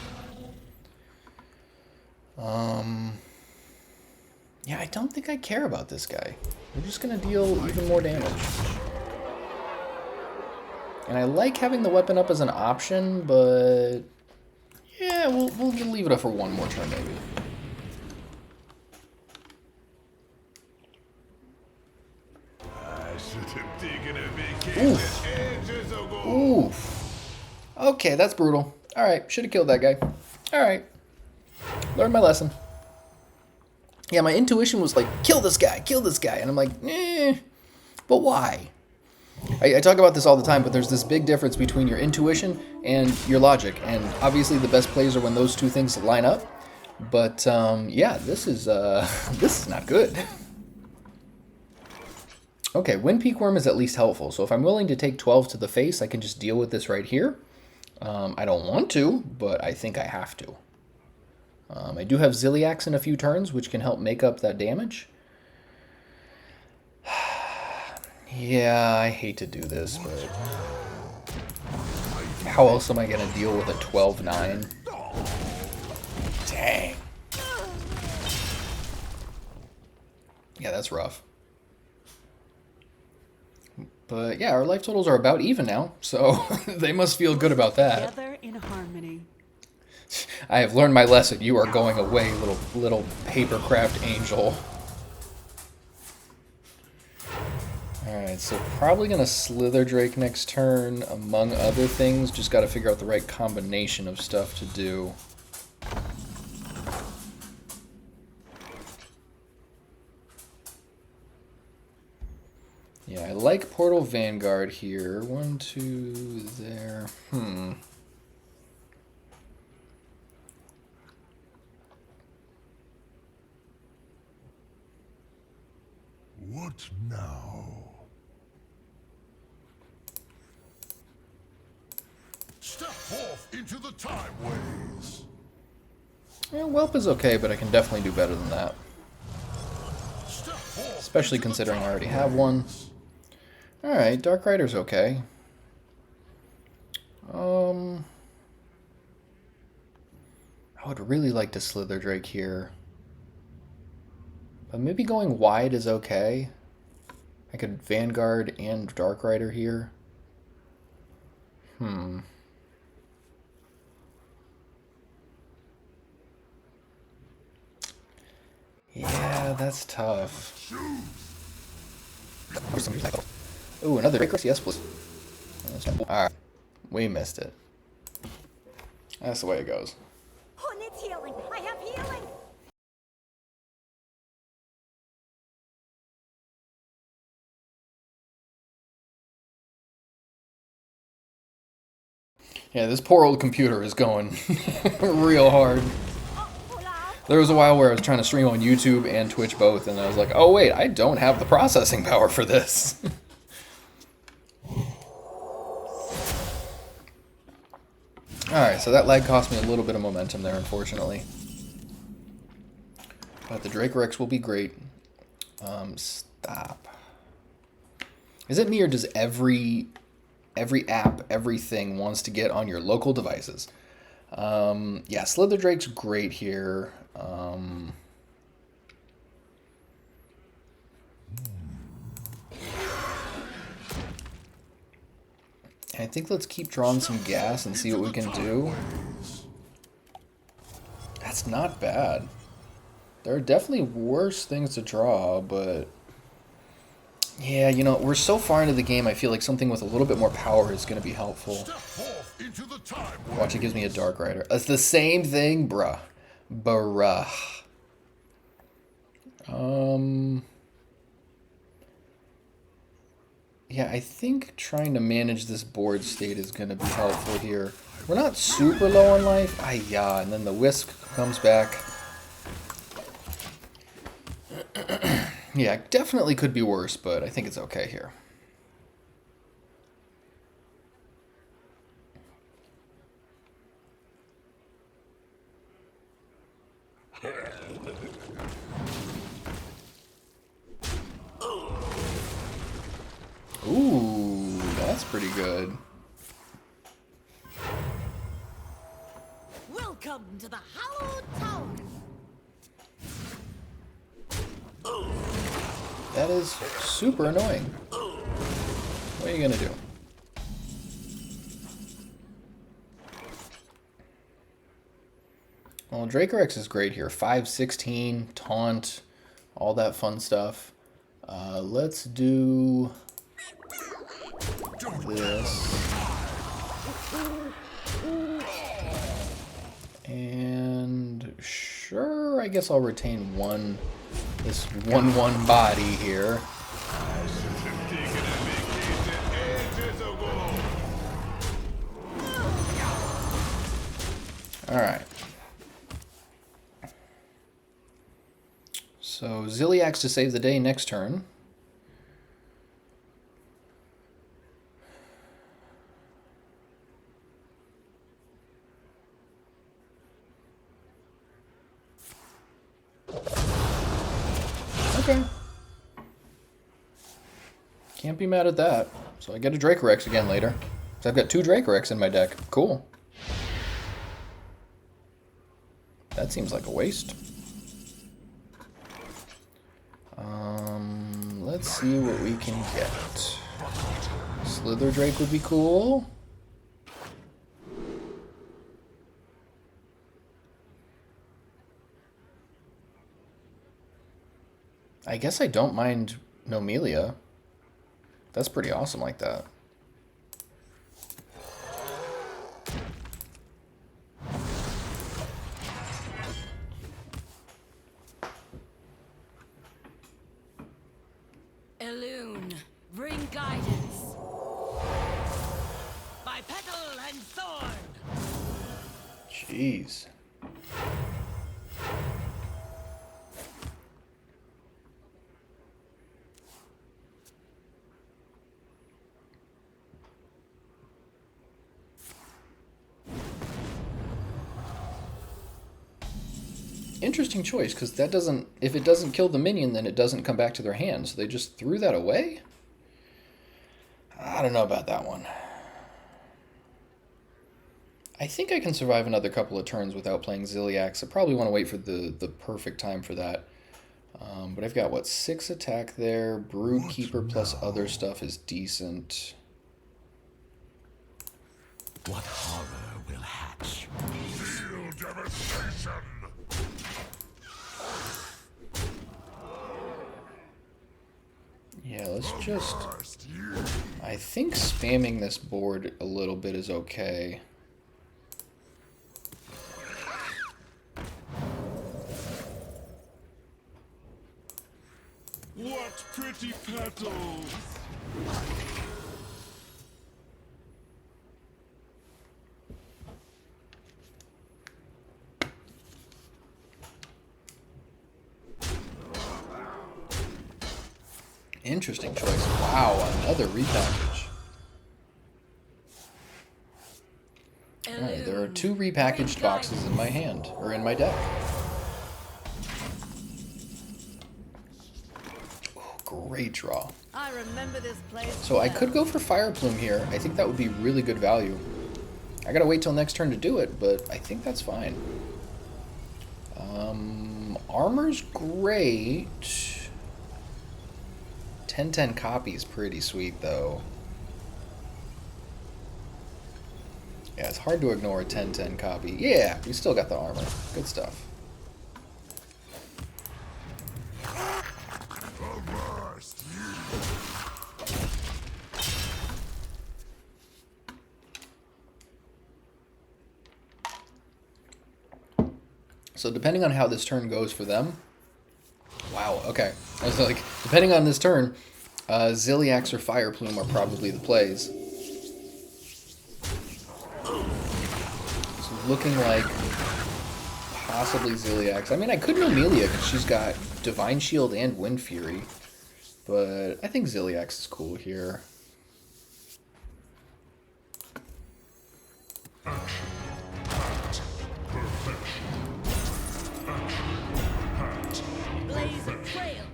Yeah, I don't think I care about this guy. We're just going to deal even more damage. And I like having the weapon up as an option, but yeah, we'll leave it up for one more turn maybe. I should have taken a vacation ages ago. Oof. Okay, that's brutal. Alright, should have killed that guy. Alright. Learned my lesson. Yeah, my intuition was like, kill this guy. And I'm like, but why? I talk about this all the time, but there's this big difference between your intuition and your logic. And obviously the best plays are when those two things line up. But, yeah, this is not good. Okay, Wind Peak Worm is at least helpful. So if I'm willing to take 12 to the face, I can just deal with this right here. I don't want to, but I think I have to. I do have Ziliax in a few turns, which can help make up that damage. Yeah, I hate to do this, but how else am I going to deal with a 12-9? Dang. Yeah, that's rough. But yeah, our life totals are about even now, so they must feel good about that. Together in harmony. I have learned my lesson. You are going away, little papercraft angel. Alright, so probably going to Slither Drake next turn, among other things. Just got to figure out the right combination of stuff to do. Yeah, I like Portal Vanguard here. 1, 2, there. What now? Step forth into the time ways. Yeah, Whelp is okay, but I can definitely do better than that. Step forth. Especially considering I already have one. Alright, Dark Rider's okay. I would really like to Slither Drake here. But maybe going wide is okay. I could Vanguard and Dark Rider here. Yeah, that's tough. Ooh, another Drake. Yes, please. Alright. We missed it. That's the way it goes. Oh, it's healing. I have healing. Yeah, this poor old computer is going real hard. There was a while where I was trying to stream on YouTube and Twitch both, and I was like, oh wait, I don't have the processing power for this. Alright, so that lag cost me a little bit of momentum there, unfortunately. But the Drake Rex will be great. Stop. Is it me, or does every app, everything wants to get on your local devices? Yeah, Slither Drake's great here. I think let's keep drawing some gas and see what we can do. That's not bad. There are definitely worse things to draw, but Yeah, you know, we're so far into the game, I feel like something with a little bit more power is going to be helpful. Step forth into the time warp. Watch, it gives me a Dark Rider. It's the same thing, bruh. Bruh. Yeah, I think trying to manage this board state is going to be helpful here. We're not super low on life. Yeah, and then the Whisk comes back. Yeah, definitely could be worse, but I think it's okay here. Ooh, that's pretty good. Welcome to the Hallowed Tower. That is super annoying. What are you gonna do? Well, Dracorex is great here. 5/16, taunt, all that fun stuff. Let's do this. And sure, I guess I'll retain this 1/1 body here. Alright. So Ziliax to save the day next turn. Okay. Can't be mad at that. So I get a Dracorex again later. So I've got 2 Dracorex in my deck. Cool. That seems like a waste. Let's see what we can get. Slither Drake would be cool. I guess I don't mind Nomelia. That's pretty awesome like that. Elune, bring guidance. By petal and thorn. Jeez. Interesting choice, because that doesn't, if it doesn't kill the minion, then it doesn't come back to their hand, so they just threw that away? I don't know about that one. I think I can survive another couple of turns without playing Ziliax. I probably want to wait for the perfect time for that. But I've got, what, 6 attack there. Broodkeeper plus other stuff is decent. What horror will hatch? Feel devastation. Yeah, let's just... First, you. I think spamming this board a little bit is okay. What pretty petals! Interesting choice. Wow, another repackage. Alright, there are 2 repackaged boxes in my hand, or in my deck. Oh, great draw. I remember this place. So I could go for Fire Plume here. I think that would be really good value. I gotta wait till next turn to do it, but I think that's fine. Armor's great. 10/10 copy is pretty sweet, though. Yeah, it's hard to ignore a 10/10 copy. Yeah, we still got the armor. Good stuff. First, you. So depending on how this turn goes for them... Wow, okay. I was like, depending on this turn, Ziliax or Fire Plume are probably the plays. So looking like possibly Ziliax. I mean, I could Amelia because she's got Divine Shield and Wind Fury. But I think Ziliax is cool here. Blaze a trail.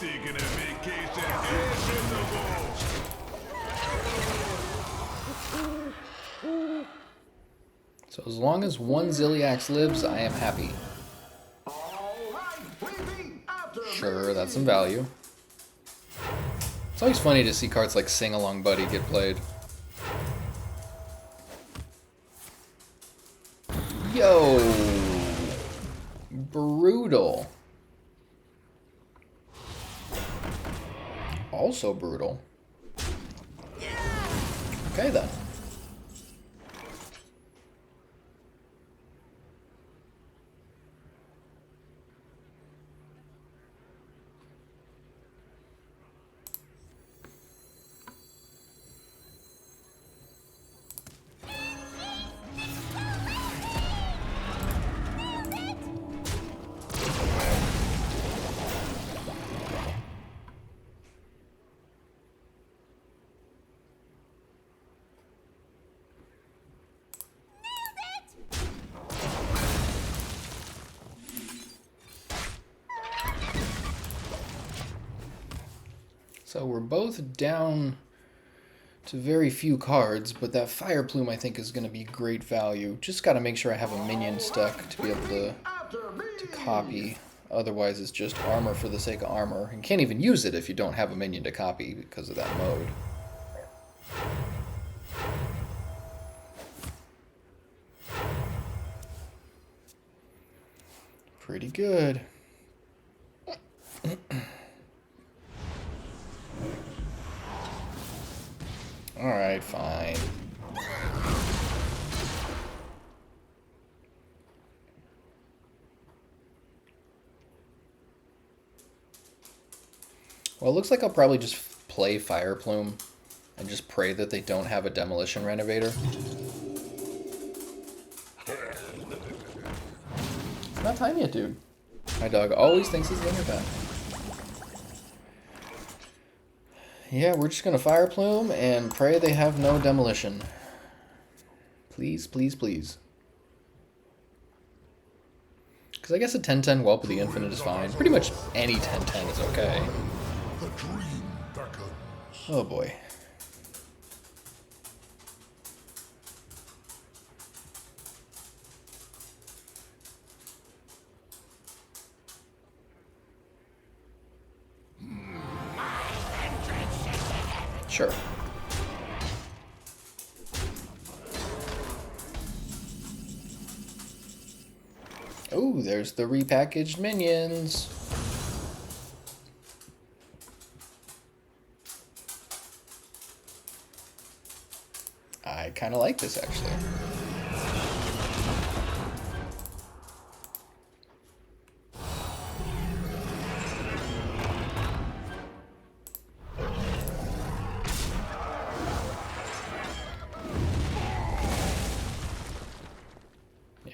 Taking a vacation is in the wall. So as long as one Ziliax lives, I am happy. Sure, that's some value. It's always funny to see cards like Sing Along Buddy get played. Yo! Brutal. Also brutal. Okay then. So we're both down to very few cards, but that Fire Plume I think is going to be great value. Just got to make sure I have a minion stuck to be able to copy. Otherwise it's just armor for the sake of armor. And can't even use it if you don't have a minion to copy because of that mode. Pretty good. Alright, fine. Well, it looks like I'll probably just play Fire Plume and just pray that they don't have a Demolition Renovator. It's not time yet, dude. My dog always thinks it's dinner time. Yeah, we're just gonna Fire Plume and pray they have no Demolition. Please, please, please. Because I guess a 10-10 Whelp of the Infinite is fine. Pretty much any 10-10 is okay. The dream beckons. Oh boy. Sure. Oh, there's the repackaged minions. I kind of like this, actually.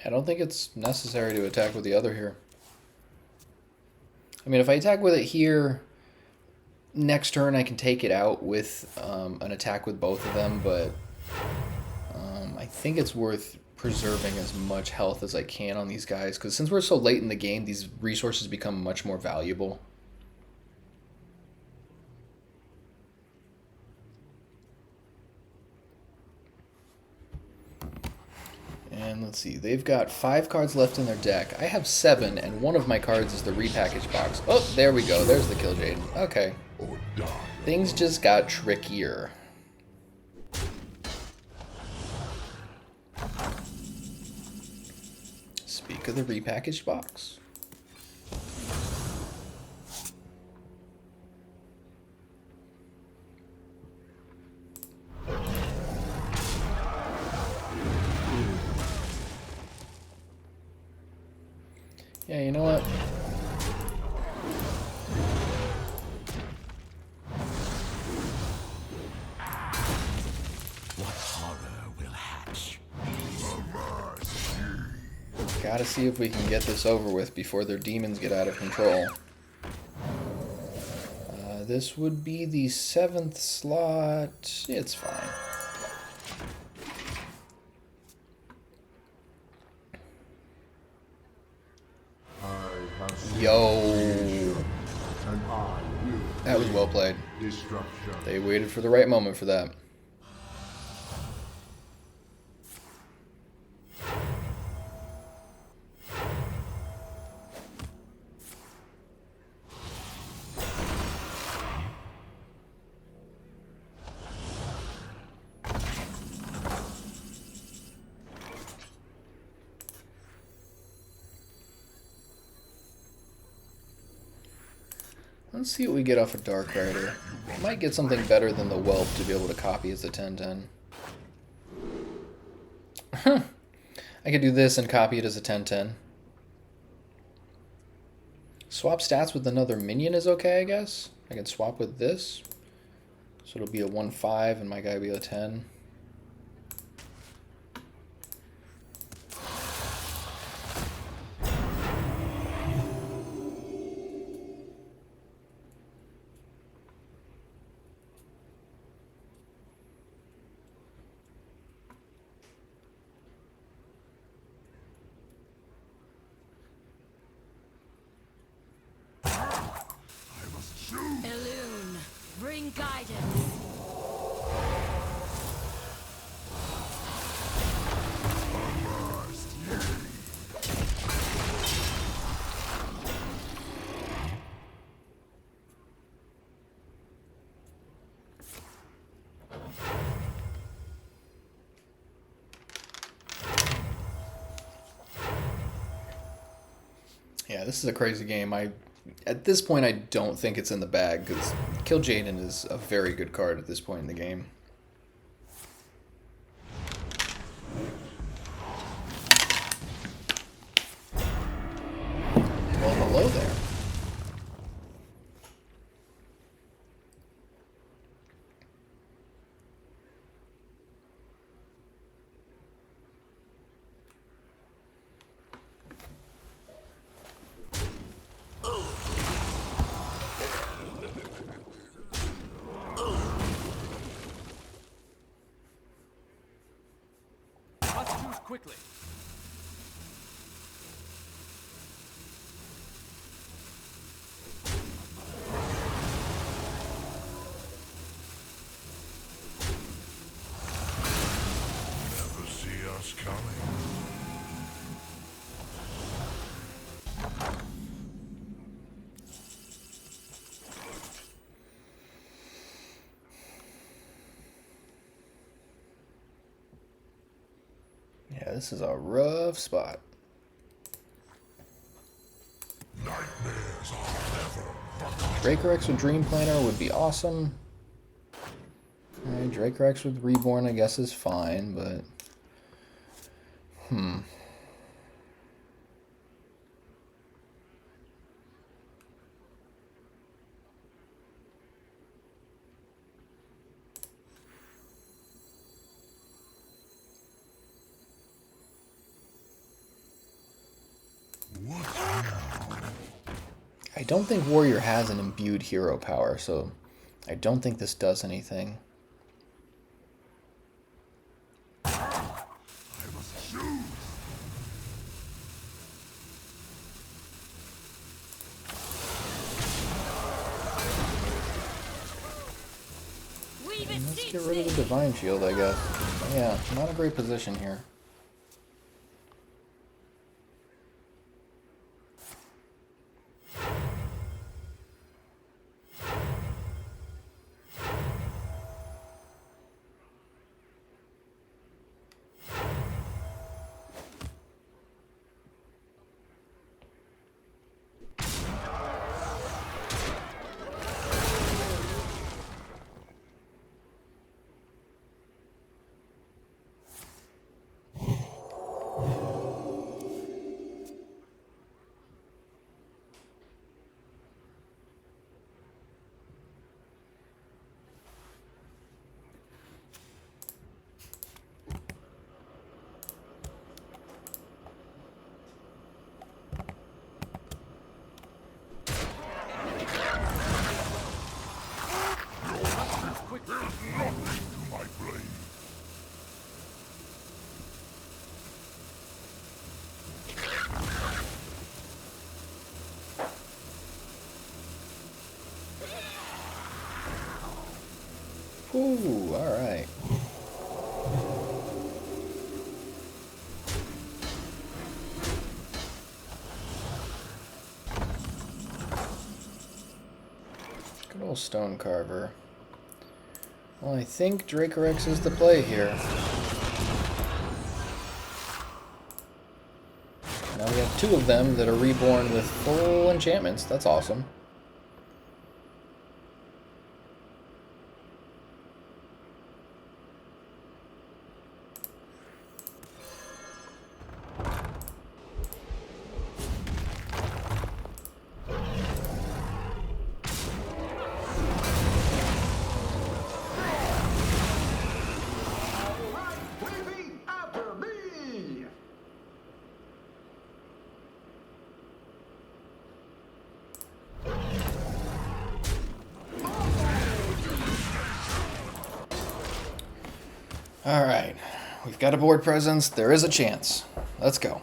I don't think it's necessary to attack with the other here. I mean, if I attack with it here, next turn I can take it out with an attack with both of them, but I think it's worth preserving as much health as I can on these guys, because since we're so late in the game, these resources become much more valuable. And let's see, they've got 5 cards left in their deck. I have 7, and one of my cards is the repackaged box. Oh, there we go. There's the Kill Jaden. Okay. Things just got trickier. Speak of the repackaged box. Yeah, you know what? What horror will hatch? Gotta see if we can get this over with before their demons get out of control. This would be the 7th slot. It's fine. Yo. That was well played. They waited for the right moment for that. Let's see what we get off of Dark Rider. Might get something better than the Whelp to be able to copy as a 10-10. I could do this and copy it as a 10-10. Swap stats with another minion is okay, I guess. I can swap with this. So it'll be a 1-5 and my guy will be a 10. Elune, bring guidance. Yeah, this is a crazy game. At this point, I don't think it's in the bag, because Kill Jaden is a very good card at this point in the game. Well, hello there. Let's choose quickly. Never see us coming. Yeah, this is a rough spot. Nightmares are never forgotten. Dracorex with Dream Planner would be awesome. Alright, Dracorex with Reborn I guess is fine, but... I don't think Warrior has an imbued hero power, so I don't think this does anything. I must choose. We Let's beseech get rid of the thee. Divine Shield, I guess. Yeah, not a great position here. Ooh, alright. Good old stone carver. Well, I think Dracorex is the play here. Now we have two of them that are reborn with full enchantments. That's awesome. Alright, we've got a board presence. There is a chance. Let's go.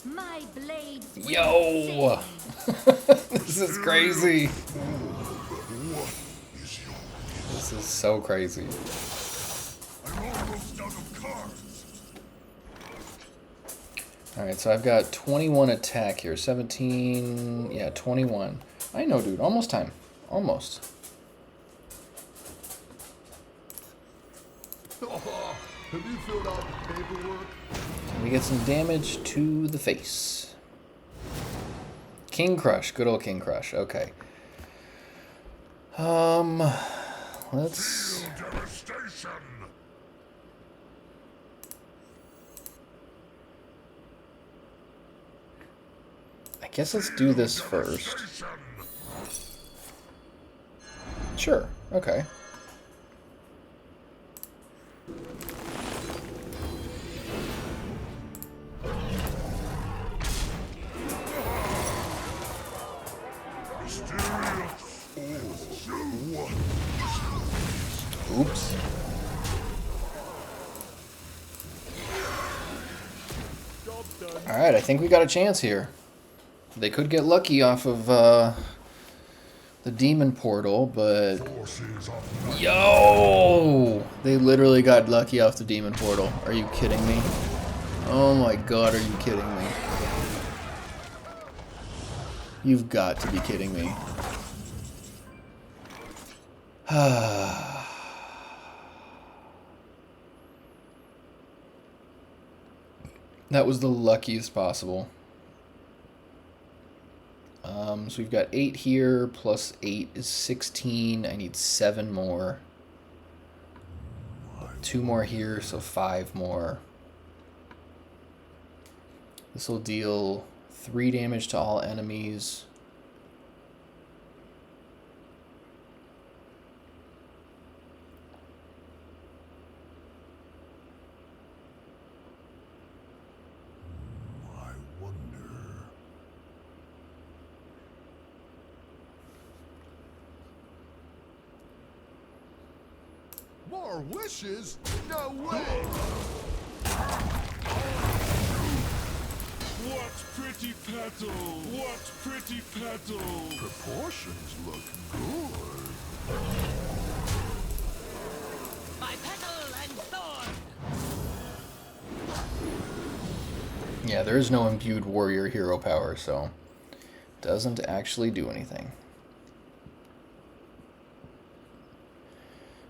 My blades will Yo! sing. This is crazy. This is so crazy. I'm almost out of cards. Alright, so I've got 21 attack here. 17... Yeah, 21. I know, dude. Almost time. Almost. Have you filled out the paperwork? We get some damage to the face. King Crush. Good old King Crush. Okay. Let's... Devastation. I guess let's do this first. Sure. Okay. Oops. Alright, I think we got a chance here. They could get lucky off of the demon portal, but... Yo! They literally got lucky off the demon portal. Are you kidding me? Oh my god, are you kidding me? You've got to be kidding me. That was the luckiest possible. So we've got 8 here, plus 8 is 16. I need 7 more. 2 more here, so 5 more. This will deal 3 damage to all enemies. More wishes? No way! What pretty petal! What pretty petal! Proportions look good. My petal and thorn. Yeah, there is no imbued warrior hero power, so doesn't actually do anything.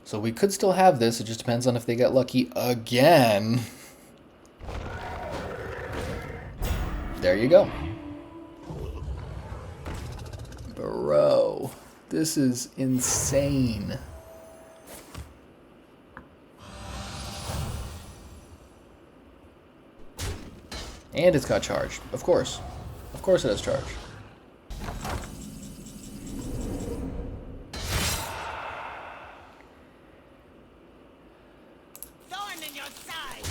So we could still have this, it just depends on if they get lucky again. There you go. Bro, this is insane. And it's got charge, of course. Of course it has charge. Thorn in your side.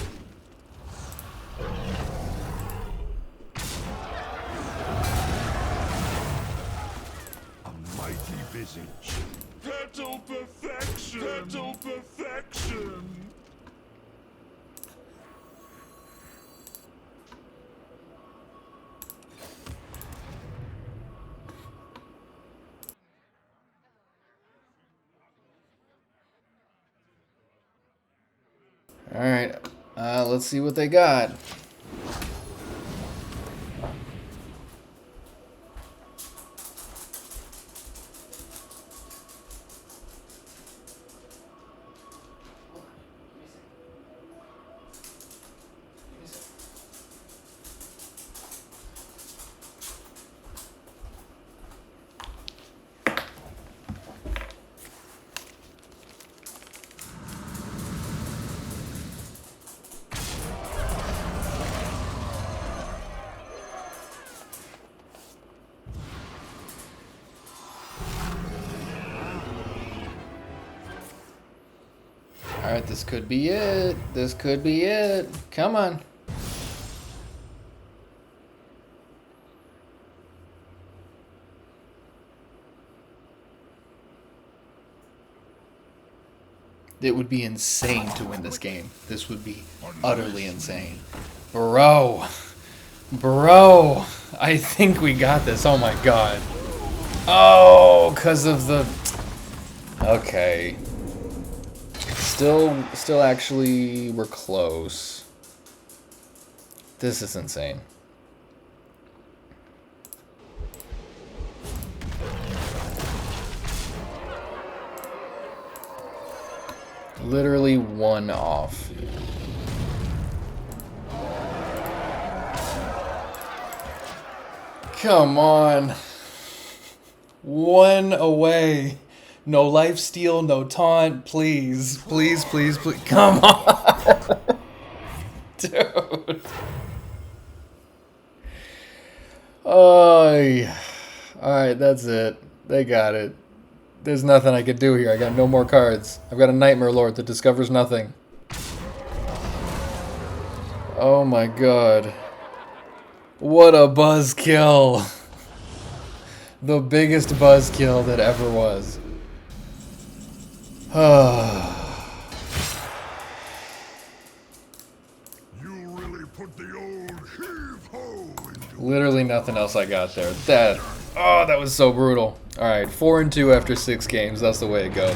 A mighty visage. Petal perfection! Petal perfection! Alright, let's see what they got. Alright, this could be it. This could be it. Come on. It would be insane to win this game. This would be utterly insane. Bro. Bro. I think we got this. Oh my god. Oh, because of the... Okay. Still actually, we're close. This is insane. Literally one off. Come on. One away. No life steal, no taunt, please. Please, please, please. Come on. Dude. Oh, yeah. Alright, that's it. They got it. There's nothing I could do here. I got no more cards. I've got a Nightmare Lord that discovers nothing. Oh my god. What a buzzkill. The biggest buzzkill that ever was. You really put the old heave-ho into Literally nothing else I got there. That was so brutal. Alright, 4-2 after 6 games. That's the way it goes.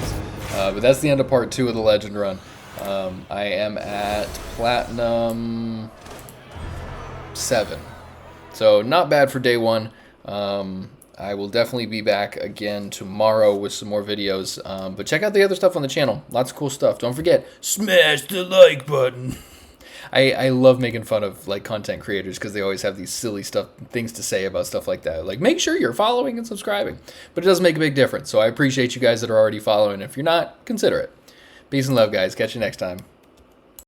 But that's the end of part 2 of the Legend run. I am at Platinum 7. So not bad for day 1. I will definitely be back again tomorrow with some more videos. But check out the other stuff on the channel. Lots of cool stuff. Don't forget, smash the like button. I love making fun of like content creators because they always have these silly things to say about stuff like that. Like, make sure you're following and subscribing. But it does make a big difference. So I appreciate you guys that are already following. If you're not, consider it. Peace and love, guys. Catch you next time.